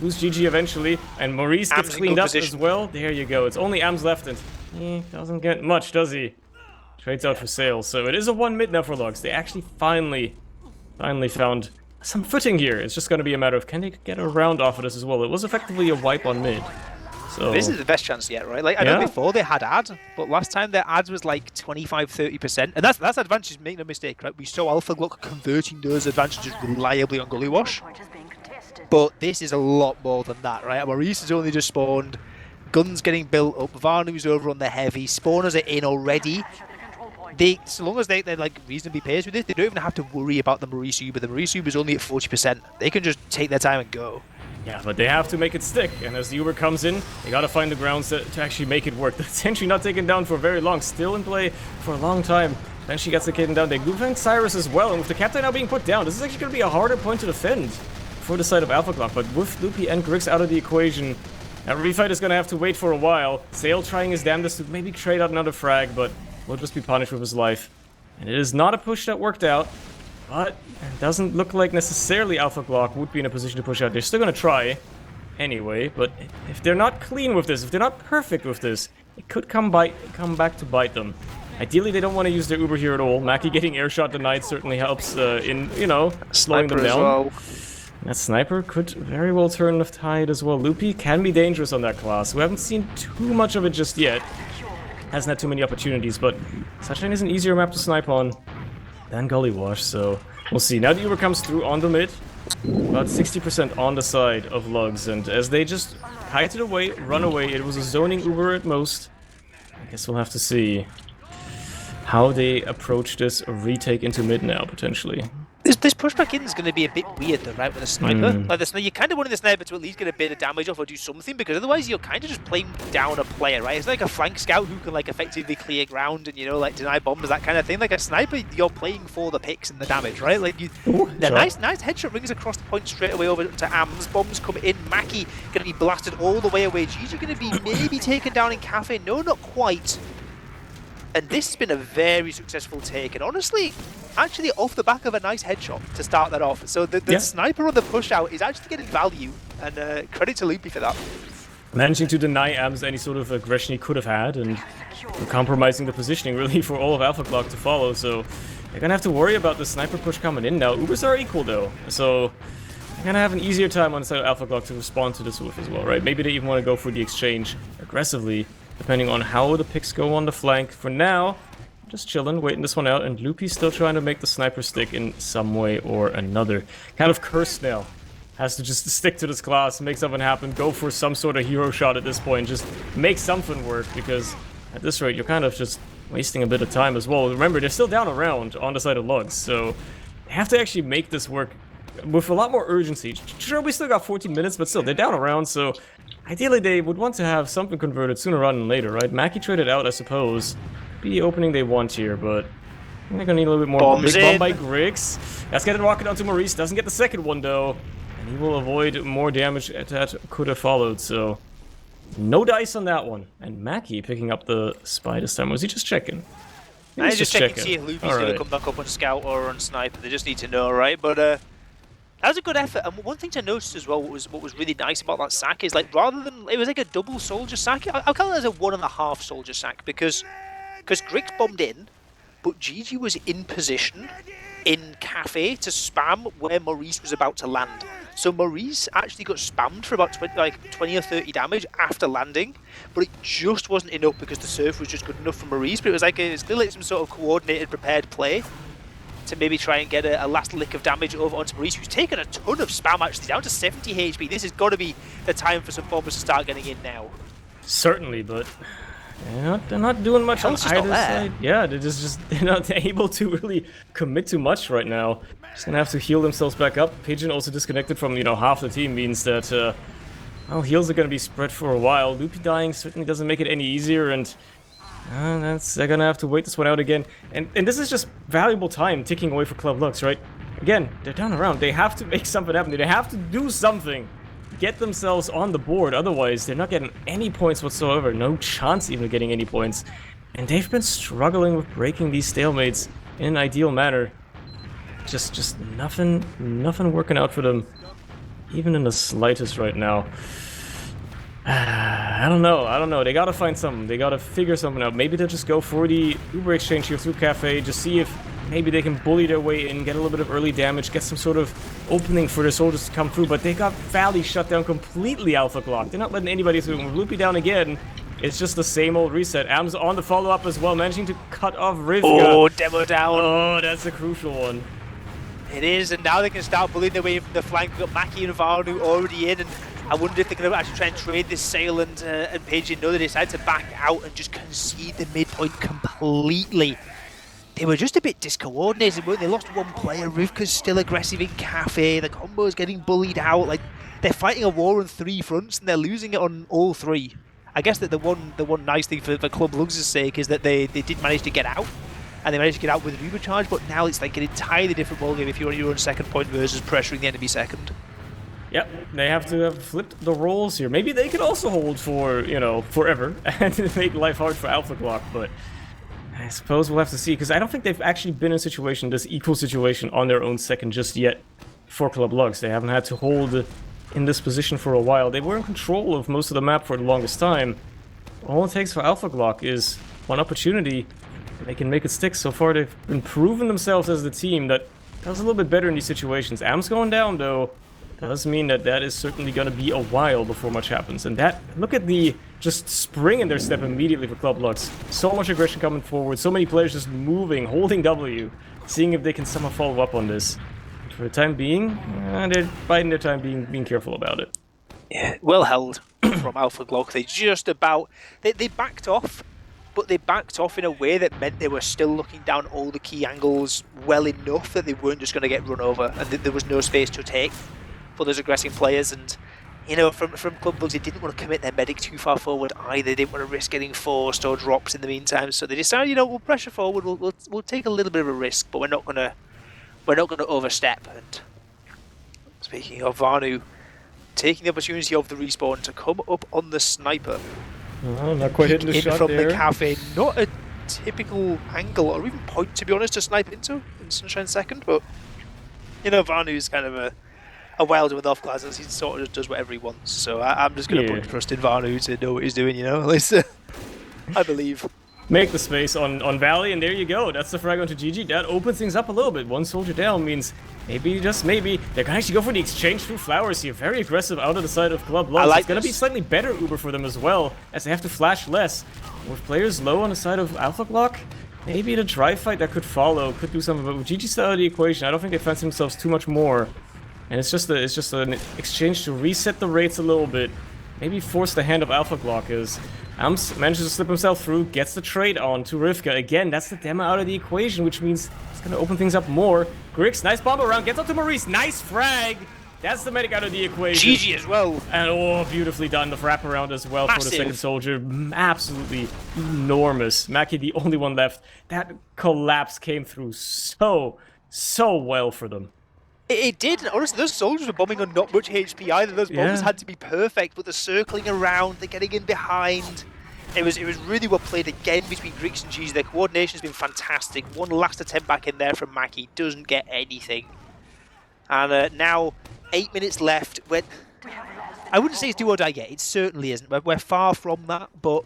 Lose GG eventually, and Maurice gets cleaned up as well. There you go. It's only Ams left, and he doesn't get much, does he? Trades out for sale, so it is a 1 mid now for Lugs. They actually finally found some footing here. It's just going to be a matter of can they get a round off of this as well. It was effectively a wipe on mid. So this is the best chance yet, right? Like I know before they had ads, but last time their ads was like 25-30%, and that's advantages. Make no mistake, right? We saw ALPHAGLΩCK converting those advantages reliably on Gullywash, but this is a lot more than that, right? Maurice has only just spawned, guns getting built up, Vanu's over on the heavy, spawners are in already. So long as they're like reasonably paced with this, they don't even have to worry about the Maurice Uber. The Maurice Uber is only at 40%. They can just take their time and go. Yeah, but they have to make it stick, and as the Uber comes in, they gotta find the grounds to actually make it work. The Sentry not taken down for very long, still in play for a long time. Then she gets taken down. They do find Cyrus as well, and with the Captain now being put down, this is actually gonna be a harder point to defend for the side of ALPHAGLΩCK. But with Loopy and Griggs out of the equation, that refight is gonna have to wait for a while. Sale trying his damnedest to maybe trade out another frag, but will just be punished with his life. And it is not a push that worked out, but it doesn't look like necessarily ALPHAGLΩCK would be in a position to push out. They're still gonna try anyway, but if they're not clean with this, if they're not perfect with this, it could come back to bite them. Ideally, they don't want to use their Uber here at all. Mackie getting airshot denied certainly helps in, you know, slowing them down. Well. That sniper could very well turn the tide as well. Loopy can be dangerous on that class. We haven't seen too much of it just yet. Hasn't had too many opportunities, but Sunshine is an easier map to snipe on than Gullywash, so we'll see. Now the Uber comes through on the mid. About 60% on the side of Lugs, and as they just kite it away, run away, it was a zoning Uber at most. I guess we'll have to see how they approach this retake into mid now, potentially. This pushback in is going to be a bit weird though, right, with a sniper. Like you're kind of wanting the sniper to at least get a bit of damage off or do something, because otherwise you're kind of just playing down a player, right? It's like a flank scout who can like effectively clear ground and, you know, like deny bombs, that kind of thing. Like a sniper, you're playing for the picks and the damage, right? Like nice headshot rings across the point straight away over to Ams. Bombs come in. Mackie going to be blasted all the way away. GG going to be maybe taken down in Cafe. No, not quite. And this has been a very successful take, and honestly, actually off the back of a nice headshot to start that off. So the sniper on the push out is actually getting value, and credit to Loopy for that. Managing to deny Ams any sort of aggression he could have had, and compromising the positioning really for all of ALPHAGLΩCK to follow, so they're gonna have to worry about the sniper push coming in now. Ubers are equal though, so they're gonna have an easier time on the side of ALPHAGLΩCK to respond to this whiff as well, right? Maybe they even want to go for the exchange aggressively, depending on how the picks go on the flank. For now, just chilling, waiting this one out, and Loopy's still trying to make the sniper stick in some way or another. Kind of cursed now. Has to just stick to this class, make something happen, go for some sort of hero shot at this point, just make something work, because at this rate, you're kind of just wasting a bit of time as well. Remember, they're still down a round on the side of Lugs, so they have to actually make this work with a lot more urgency. Sure, we still got 14 minutes, but still, they're down a round, so ideally they would want to have something converted sooner rather than later, right? Mackie traded out, I suppose. Be the opening they want here, but I think they're gonna need a little bit more. Big bomb by Griggs. That's getting rocket onto Maurice. Doesn't get the second one though, and he will avoid more damage that could have followed. So no dice on that one. And Mackie picking up the spy this time. Was he just checking? I just checking to see if Loopy's gonna come back up on scout or on sniper. They just need to know, right? But that was a good effort. And one thing to notice as well, what was really nice about that sack is, like, rather than it was like a double soldier sack, I'll call it as a 1.5 soldier sack, because Griggs bombed in, but GG was in position in Cafe to spam where Maurice was about to land. So Maurice actually got spammed for about 20 or 30 damage after landing, but it just wasn't enough because the surf was just good enough for Maurice. But it was like still like some sort of coordinated, prepared play to maybe try and get a last lick of damage over onto Maurice, who's taken a ton of spam actually, down to 70 HP. This has got to be the time for some bombers to start getting in now. Certainly, but They're not doing much on Hell's just not either there. side. Yeah, they're not able to really commit to much right now. Just gonna have to heal themselves back up. Pigeon also disconnected from, half the team means that, well, heals are gonna be spread for a while. Loopy dying certainly doesn't make it any easier, and they're gonna have to wait this one out again. And this is just valuable time ticking away for Club Lux, right? Again, they're down around. They have to make something happen. They have to do something. Get themselves on the board. Otherwise, they're not getting any points whatsoever. No chance even of getting any points. And they've been struggling with breaking these stalemates in an ideal manner. Just nothing working out for them, even in the slightest right now. I don't know. They gotta find something. They gotta figure something out. Maybe they'll just go for the Uber exchange here through Cafe. Just see if maybe they can bully their way in, get a little bit of early damage, get some sort of opening for their soldiers to come through. But they got Valley shut down completely, ALPHAGLΩCK. They're not letting anybody through. With Loopy down again, it's just the same old reset. Am's on the follow-up as well, managing to cut off Rivka. Oh, demo down. Oh, that's a crucial one. It is, and now they can start bullying their way from the flank. We've got Maki and Varnu already in, and I wonder if they're going to actually try and trade this Sail and Pigeon. No, they decide to back out and just concede the midpoint completely. They were just a bit discoordinated, weren't they? They lost one player. Rivka's still aggressive in Cafe. The combo's getting bullied out. Like, they're fighting a war on 3 fronts, and they're losing it on all 3. I guess that the one nice thing for Club Lugs' sake is that they did manage to get out. And they managed to get out with Uber charge, but now it's like an entirely different ballgame if you're on your own second point versus pressuring the enemy second. Yep, they have to have flipped the roles here. Maybe they could also hold for, forever and make life hard for ALPHAGLΩCK, but I suppose we'll have to see, because I don't think they've actually been in a situation, this equal situation, on their own second just yet for Club Lugs. They haven't had to hold in this position for a while. They were in control of most of the map for the longest time. All it takes for ALPHAGLΩCK is one opportunity. They can make it stick. So far, they've been proving themselves as the team that does a little bit better in these situations. Am's going down, though. Does mean that is certainly going to be a while before much happens. And that, look at the just spring in their step immediately for Club Lux. So much aggression coming forward. So many players just moving, holding W, seeing if they can somehow follow up on this. For the time being, they're biding their time, being careful about it. Yeah, well held from ALPHAGLΩCK. They just about... They backed off. But they backed off in a way that meant they were still looking down all the key angles well enough that they weren't just going to get run over, and that there was no space to take for those aggressive players. And from Club Lugs, they didn't want to commit their medic too far forward either. They didn't want to risk getting forced or drops in the meantime. So they decided, we'll pressure forward. We'll take a little bit of a risk, but we're not going to overstep. And speaking of Varnu, taking the opportunity of the respawn to come up on the sniper. Oh, not quite hitting the shot from there. the Cafe. Not a typical angle or even point, to be honest, to snipe into in Sunshine second, but Varnu's kind of a wilder with off-class, and he sort of just does whatever he wants. So I'm just going to put trust in Varnu to know what he's doing, At least I believe. Make the space on Valley, and there you go. That's the frag onto GG. That opens things up a little bit. One soldier down means maybe, just maybe, they're going to actually go for the exchange through flowers here. Very aggressive out of the side of Club Lux. It's going to be slightly better Uber for them as well, as they have to flash less. With players low on the side of ALPHAGLΩCK, maybe the dry fight that could follow could do something. But with GG still out of the equation, I don't think they fancy themselves too much more. And it's just an exchange to reset the rates a little bit. Maybe force the hand of ALPHAGLΩCK as Amps manages to slip himself through, gets the trade on to Rivka. Again, that's the demo out of the equation, which means it's going to open things up more. Grix, nice bomb around, gets up to Maurice, nice frag! That's the medic out of the equation. GG as well. And beautifully done, the wraparound as well. Massive. For the second soldier. Absolutely enormous. Maki, the only one left. That collapse came through so well for them. It did, and honestly, those soldiers were bombing on not much HP either. Those bombs had to be perfect, but the circling around, the getting in behind. It was really well played again between Grix and Cheese. Their coordination has been fantastic. One last attempt back in there from Maki, doesn't get anything. And now, 8 minutes left. I wouldn't say it's do or die yet, it certainly isn't. We're far from that, but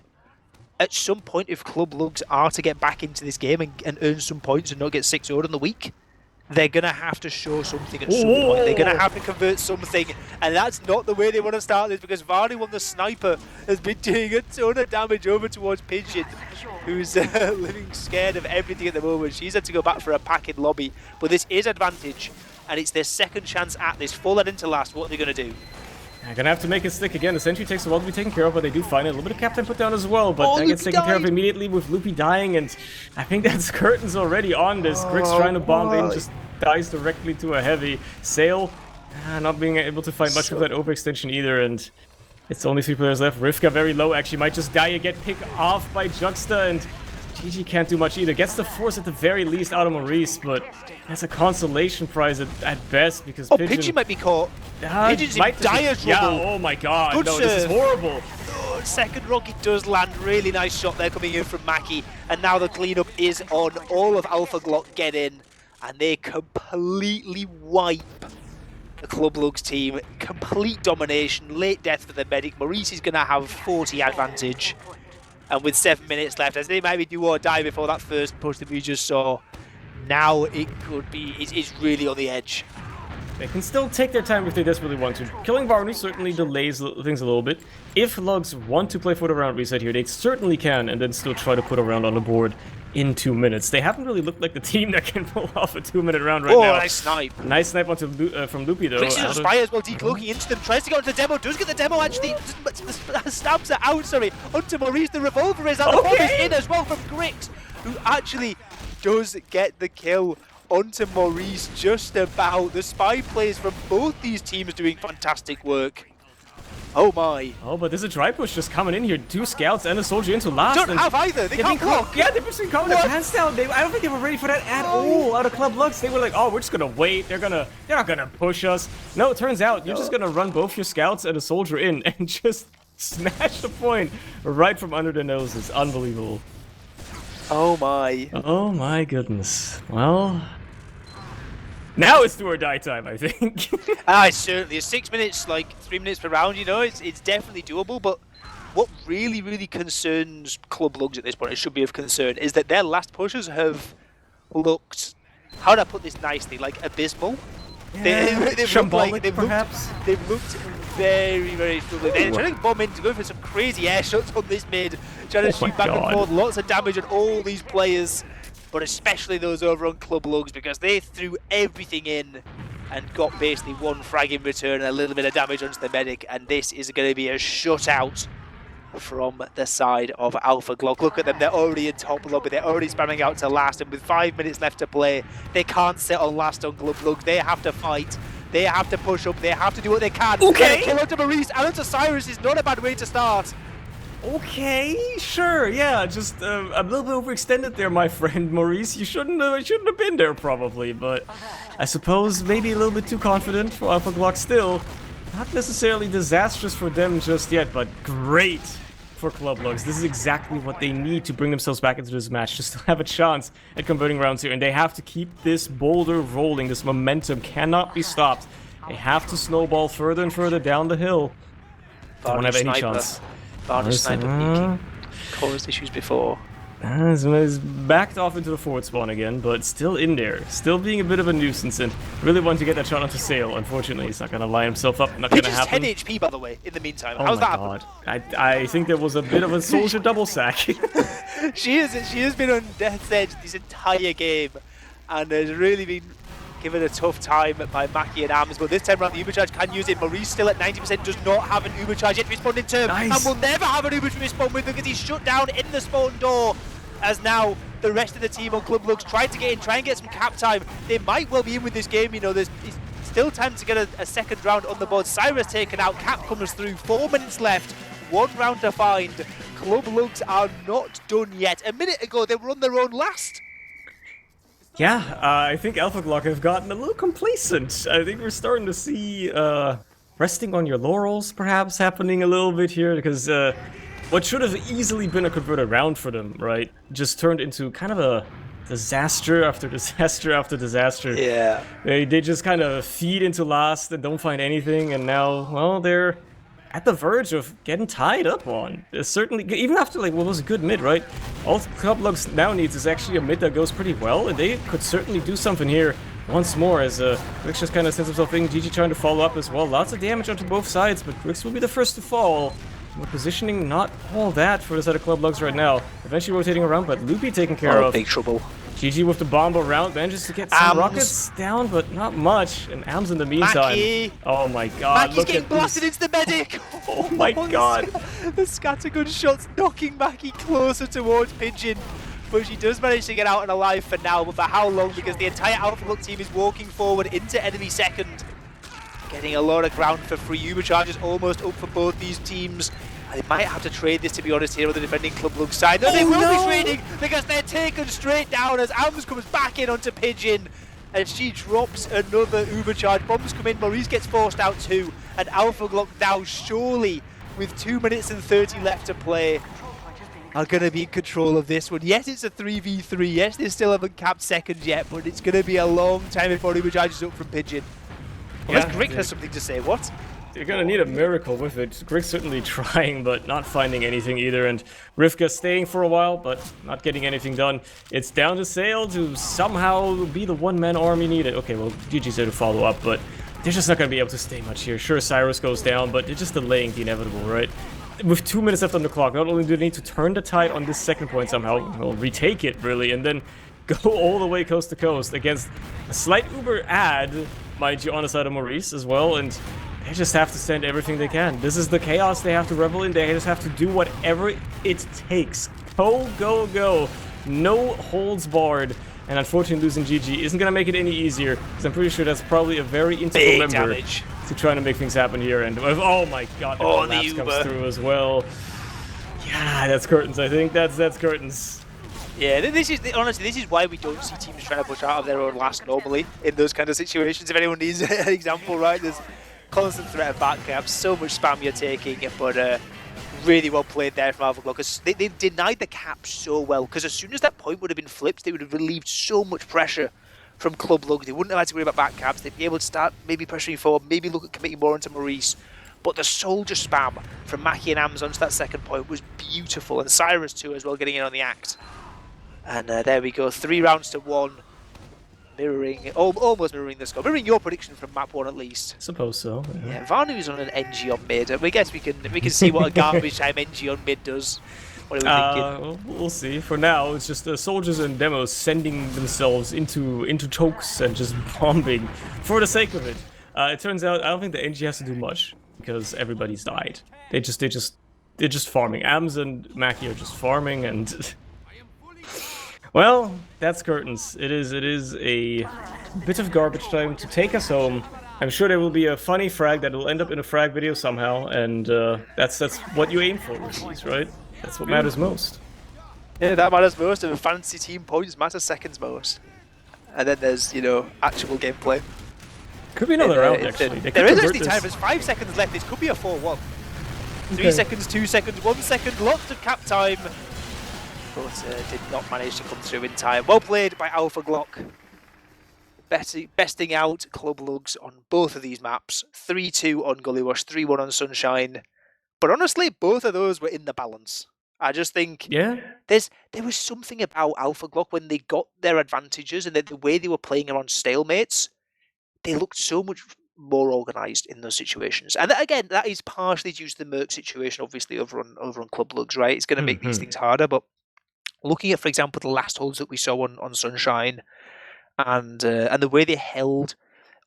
at some point, if Club Lugs are to get back into this game and earn some points and not get 6-0'd on the week, they're going to have to show something at some point. They're going to have to convert something, and that's not the way they want to start this, because Varnu on the sniper has been doing a ton of damage over towards Pigeon, who's living scared of everything at the moment. She's had to go back for a pack in lobby, but this is advantage, and it's their second chance at this. Full that into last, what are they going to do? Gonna have to make it stick again. The sentry takes a while to be taken care of, but they do find it. A little bit of Captain put down as well, but that gets taken care of immediately with Loopy dying, and I think that's curtains already on this. Griggs trying to bomb in, just dies directly to a heavy. Sail, not being able to find much of that overextension either, and it's only 3 players left. Rivka very low, actually, might just die and get picked off by Juxta, and GG can't do much either. Gets the force at the very least out of Maurice, but that's a consolation prize at best, because Pigeon might be caught. Pigeon's in dire trouble. Yeah, oh my god, Good no, serve. this is horrible. Oh, second rocket does land. Really nice shot there coming in from Mackie. And now the cleanup is on. All of ALPHAGLΩCK get in, and they completely wipe the Club Lugs team. Complete domination, late death for the medic. Maurice is going to have 40 advantage. And with 7 minutes left, as they might be do or die before that first push that we just saw, now it could be, it's really on the edge. They can still take their time if they desperately want to. Killing Barney certainly delays things a little bit. If Lugs want to play for the round reset here, they certainly can, and then still try to put a round on the board in 2 minutes. They haven't really looked like the team that can pull off a 2-minute round right now. Oh, nice snipe. Nice snipe onto from Loopy, though. Griggs is fire as well, decloaking into them, tries to get onto the demo, does get the demo actually, stabs it out, sorry, onto Maurice. The revolver is out, the bomb is in as well from Griggs, who actually does get the kill onto Maurice just about. The spy plays from both these teams doing fantastic work. Oh my. Oh, but there's a dry push just coming in here. 2 scouts and a soldier into last. Don't have either. They can't block. Yeah, they've been calling their pants down. I don't think they were ready for that at all out of Club Lugs. They were like, oh, we're just gonna wait. They're not gonna push us. No, it turns out you're just gonna run both your scouts and a soldier in and just smash the point right from under their noses. Unbelievable. Oh my. Oh my goodness. Well, now it's do or die time, I think. It's certainly 6 minutes, like 3 minutes per round, you know, it's definitely doable, but what really concerns Club Lugs at this point, it should be of concern, is that their last pushes have looked, how do I put this nicely, like abysmal? Yeah, they've perhaps. They've looked very struggling. They're trying to bomb in to go for some crazy air shots on this mid, trying to shoot back and forth, lots of damage on all these players. But especially those over on Club Lugs, because they threw everything in and got basically 1 frag in return and a little bit of damage onto the medic, and this is going to be a shutout from the side of ALPHAGLΩCK. Look at them, they're already in top lobby, they're already spamming out to last, and with 5 minutes left to play, they can't sit on last on Club Lugs. They have to fight, they have to push up, they have to do what they can. Okay! Kill onto Maurice and onto Cyrus is not a bad way to start. Okay, sure, yeah, just a little bit overextended there, my friend Maurice. You shouldn't have been there probably, but I suppose maybe a little bit too confident for ALPHAGLΩCK still. Not necessarily disastrous for them just yet, but great for Club Lugs. This is exactly what they need to bring themselves back into this match, just to have a chance at converting rounds here, and they have to keep this boulder rolling. This momentum cannot be stopped. They have to snowball further and further down the hill. They won't have any chance. Varnish sniper caused issues before. He's backed off into the forward spawn again, but still in there. Still being a bit of a nuisance, and really wanting to get that shot onto Sail. Unfortunately, he's not going to line himself up. Not going to happen. 10 HP, by the way, in the meantime. Oh How's my that god. I think there was a bit of a soldier double sack. She has been on death's edge this entire game, and has really been given a tough time by Mackie and Arms, but this time around the Uber Charge can use it. Maurice still at 90%, does not have an Uber Charge yet to respond in turn, and will never have an Uber to respond with because he's shut down in the spawn door. As now the rest of the team on Club Lugs try to get in, try and get some cap time. They might well be in with this game, you know, there's still time to get a second round on the board. Cyrus taken out, cap comes through, 4 minutes left, 1 round to find. Club Lugs are not done yet. A minute ago they were on their own last. Yeah, I think ALPHAGLΩCK have gotten a little complacent. I think we're starting to see resting on your laurels perhaps happening a little bit here, because what should have easily been a converted round for them, right, just turned into kind of a disaster after disaster after disaster. Yeah. They just kind of feed into last and don't find anything, and now, well, they're at the verge of getting tied up on. Certainly, even after like what was a good mid, right? All Club Lugs now needs is actually a mid that goes pretty well, and they could certainly do something here once more as Griggs just kind of sends himself in. GG trying to follow up as well. Lots of damage onto both sides, but Griggs will be the first to fall. The positioning not all that for the side of Club Lugs right now. Eventually rotating around, but Loopy taken care of. Big trouble. GG with the bomb around, manages to get some Ams. rockets down, but not much. And Ams in the meantime. Mackie. Oh my god, Mackie's look getting at blasted this. into the medic. Oh my god. The scattergun shots knocking Mackie closer towards Pigeon. But she does manage to get out and alive for now, but for how long? Because the entire ALPHAGLΩCK team is walking forward into enemy second. Getting a lot of ground for free. Ubercharge is almost up for both these teams. They might have to trade this, to be honest, here on the defending Club side. No, they will be trading because they're taken straight down as Ams comes back in onto Pigeon. And she drops another Ubercharge. Bombs come in, Maurice gets forced out too. And ALPHAGLΩCK now surely, with 2 minutes and 30 left to play, are going to be in control of this one. Yes, it's a 3v3. Yes, they still haven't capped second yet, but it's going to be a long time before Ubercharge is up from Pigeon. Unless Grick has something to say. What? You're gonna need a miracle with it. Grick's certainly trying, but not finding anything either. And Rivka staying for a while, but not getting anything done. It's down to Sail to somehow be the one-man army needed. Okay, well, GG's there to follow up, but they're just not gonna be able to stay much here. Sure, Cyrus goes down, but they're just delaying the inevitable, right? With 2 minutes left on the clock, not only do they need to turn the tide on this second point somehow, well, retake it, really, and then go all the way coast to coast against a slight Uber ad, mind you, on the side of Maurice as well, and they just have to send everything they can. This is the chaos they have to revel in. They just have to do whatever it takes. Go, go, go. No holds barred. And unfortunately, losing GG isn't going to make it any easier, because I'm pretty sure that's probably a very integral member to trying to make things happen here. And oh my god, the collapse comes through as well. Yeah, that's curtains, I think. That's curtains. Yeah, this is honestly, this is why we don't see teams trying to push out of their own last normally in those kind of situations. If anyone needs an example, right? There's constant threat of backcaps, so much spam you're taking, but really well played there from ALPHAGLΩCK, because they denied the cap so well, because as soon as that point would have been flipped, they would have relieved so much pressure from Club Lugs. They wouldn't have had to worry about backcaps. They'd be able to start maybe pressuring forward, maybe look at committing more into Maurice. But the soldier spam from Mackie and Ams onto that second point was beautiful, and Cyrus too as well, getting in on the act. And there we go, 3 rounds to 1. Mirroring, almost mirroring the score. Mirroring your prediction from map 1 at least. Suppose so. Yeah, Vanu's on an NG on mid. We guess we can see what a garbage time NG on mid does. What are we thinking? We'll see. For now, it's just the soldiers and demos sending themselves into chokes and just bombing for the sake of it. It turns out I don't think the NG has to do much because everybody's died. They're just farming. Ams and Mackie are just farming and. Well, that's curtains. It is a bit of garbage time to take us home. I'm sure there will be a funny frag that will end up in a frag video somehow, and that's what you aim for with these, right? That's what matters most. Yeah, that matters most, and fancy team points matter seconds most. And then there's, you know, actual gameplay. Could be another round, actually. There is actually time. There's 5 seconds left. This could be a 4-1. 3 seconds, 2 seconds, 1 second. Lots of cap time. But did not manage to come through in time. Well played by ALPHAGLΩCK. Besting out Club Lugs on both of these maps. 3-2 on Gullywash, 3-1 on Sunshine. But honestly, both of those were in the balance. I just think there was something about ALPHAGLΩCK when they got their advantages and the way they were playing around stalemates. They looked so much more organised in those situations. And again, that is partially due to the Merc situation, obviously, over on Club Lugs, right? It's going to make these things harder, but looking at, for example, the last holds that we saw on Sunshine and the way they held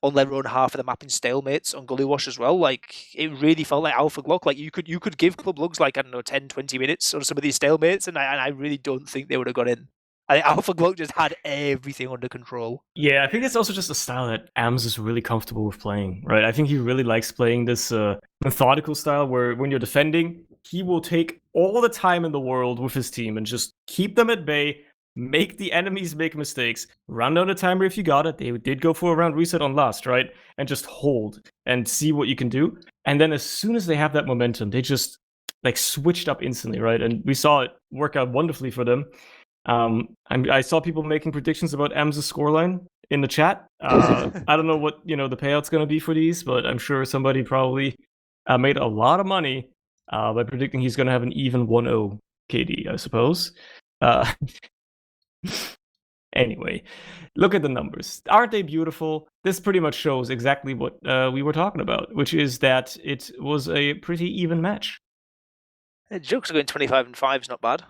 on their own half of the map in stalemates on Gullywash as well, like, it really felt like ALPHAGLΩCK. Like, you could give Club Lugs, like, I don't know, 10, 20 minutes on some of these stalemates, and I really don't think they would have got in. I think ALPHAGLΩCK just had everything under control. Yeah, I think it's also just a style that Ams is really comfortable with playing, right? I think he really likes playing this methodical style where when you're defending, he will take all the time in the world with his team and just keep them at bay, make the enemies make mistakes, run down the timer if you got it. They did go for a round reset on last, right? And just hold and see what you can do. And then as soon as they have that momentum, they just like switched up instantly, right? And we saw it work out wonderfully for them. I saw people making predictions about Ams' scoreline in the chat. I don't know what the payout's going to be for these, but I'm sure somebody probably made a lot of money by predicting he's going to have an even 1-0 KD, I suppose. Anyway, look at the numbers. Aren't they beautiful? This pretty much shows exactly what we were talking about, which is that it was a pretty even match. Jokes are going 25-5 is not bad.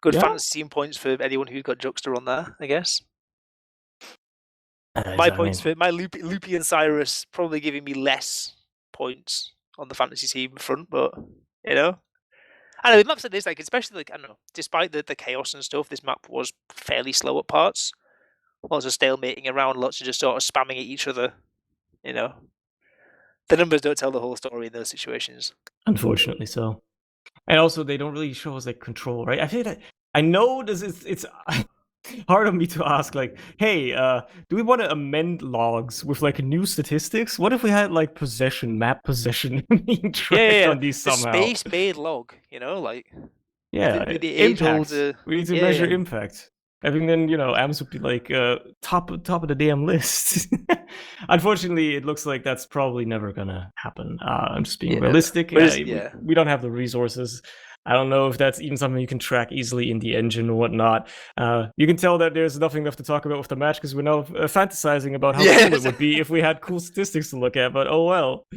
Good Yeah. fantasy team points for anyone who got Juxter on there, I guess. I My mean, points for my Loopy and Cyrus probably giving me less points on the fantasy team front, but you know. I know, maps like this, like especially like I don't know, despite the chaos and stuff, this map was fairly slow at parts. Lots of stalemating around, lots of just sort of spamming at each other. You know, the numbers don't tell the whole story in those situations. Unfortunately, so. And also, they don't really show us like control, right? I feel that I know this is it's hard on me to ask, like, hey, do we want to amend logs with like new statistics? What if we had like map possession being tracked on these the somehow? space-made log, you know, like Yeah, the impact. age-old. We need to measure impact. Having then, AMS would be like top of the damn list. Unfortunately, it looks like that's probably never gonna happen. I'm just being realistic. We don't have the resources. I don't know if that's even something you can track easily in the engine or whatnot. You can tell that there's nothing left to talk about with the match because we're now fantasizing about how cool it would be if we had cool statistics to look at. But oh well.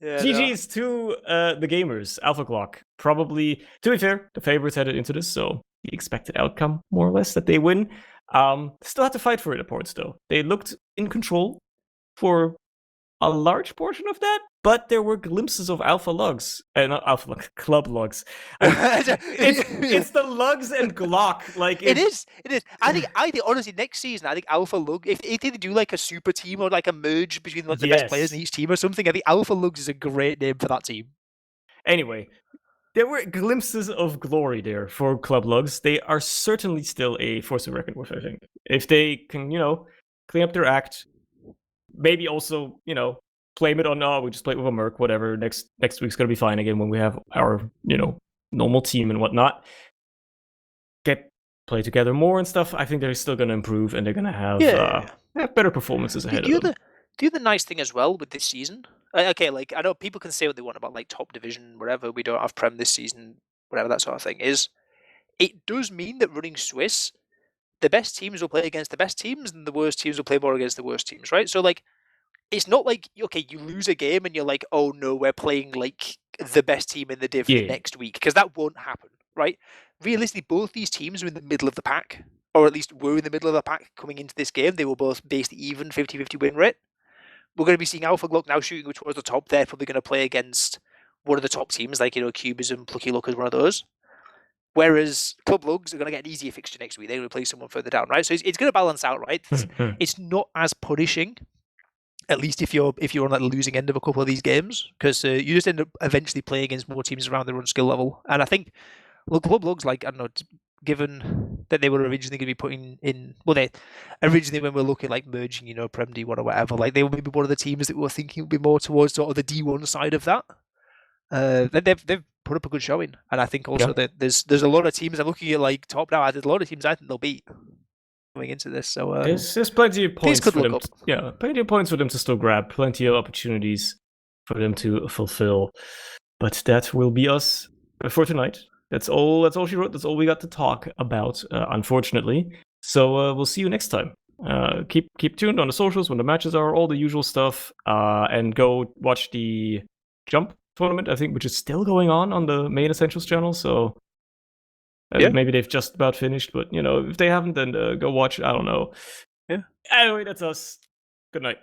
Yeah, GG's to the gamers. ALPHAGLΩCK. Probably, to be fair, the favorites headed into this, so the expected outcome, more or less, that they win. Still had to fight for it at points, though. They looked in control for a large portion of that, but there were glimpses of Lugs. Not ALPHAGLΩCK, Club Lugs. It's the Lugs and Glock. Like it is. I think honestly next season, I think ALPHALUG, if they do like a super team or like a merge between like, the best players in each team or something, I think ALPHALUGS is a great name for that team. Anyway, there were glimpses of glory there for Club Lugs. They are certainly still a force to reckon with, I think. If they can, clean up their act, maybe also, blame it on, we just played with a Merc, whatever. Next week's going to be fine again when we have our, normal team and whatnot. Play together more and stuff. I think they're still going to improve and they're going to have better performances ahead of them. The other nice thing as well with this season, okay, like I know people can say what they want about like top division, whatever, we don't have Prem this season, whatever that sort of thing is, it does mean that running Swiss, the best teams will play against the best teams and the worst teams will play more against the worst teams, right? So like, it's not like, okay, you lose a game and you're like, oh no, we're playing like the best team in the div next week, because that won't happen, right? Realistically, both these teams are in the middle of the pack, or at least were in the middle of the pack coming into this game. They were both basically even 50-50 win rate. We're going to be seeing ALPHAGLΩCK now shooting towards the top. They're probably going to play against one of the top teams, like, Cubism, Plucky Luck is one of those. Whereas Club Lugs are going to get an easier fixture next week. They're going to play someone further down, right? So it's going to balance out, right? It's not as punishing, at least if you're on like the losing end of a couple of these games, because you just end up eventually playing against more teams around their own skill level. And I think, Club Lugs, like, I don't know, given that they were originally going to be putting in, they originally, when we're looking like merging, Prem D1 or whatever, like they were maybe one of the teams that we were thinking would be more towards sort of the D1 side of that. They've put up a good showing, and I think also that there's a lot of teams. I'm looking at like top now. There's a lot of teams I think they'll beat going into this. So there's plenty of points for them. Plenty of points for them to still grab. Plenty of opportunities for them to fulfill. But that will be us for tonight. That's all she wrote. That's all we got to talk about, unfortunately. So we'll see you next time. Keep tuned on the socials when the matches are, all the usual stuff, and go watch the Jump tournament, I think, which is still going on the main Essentials channel. So maybe they've just about finished, but if they haven't, then go watch it. I don't know. Anyway, that's us. Good night.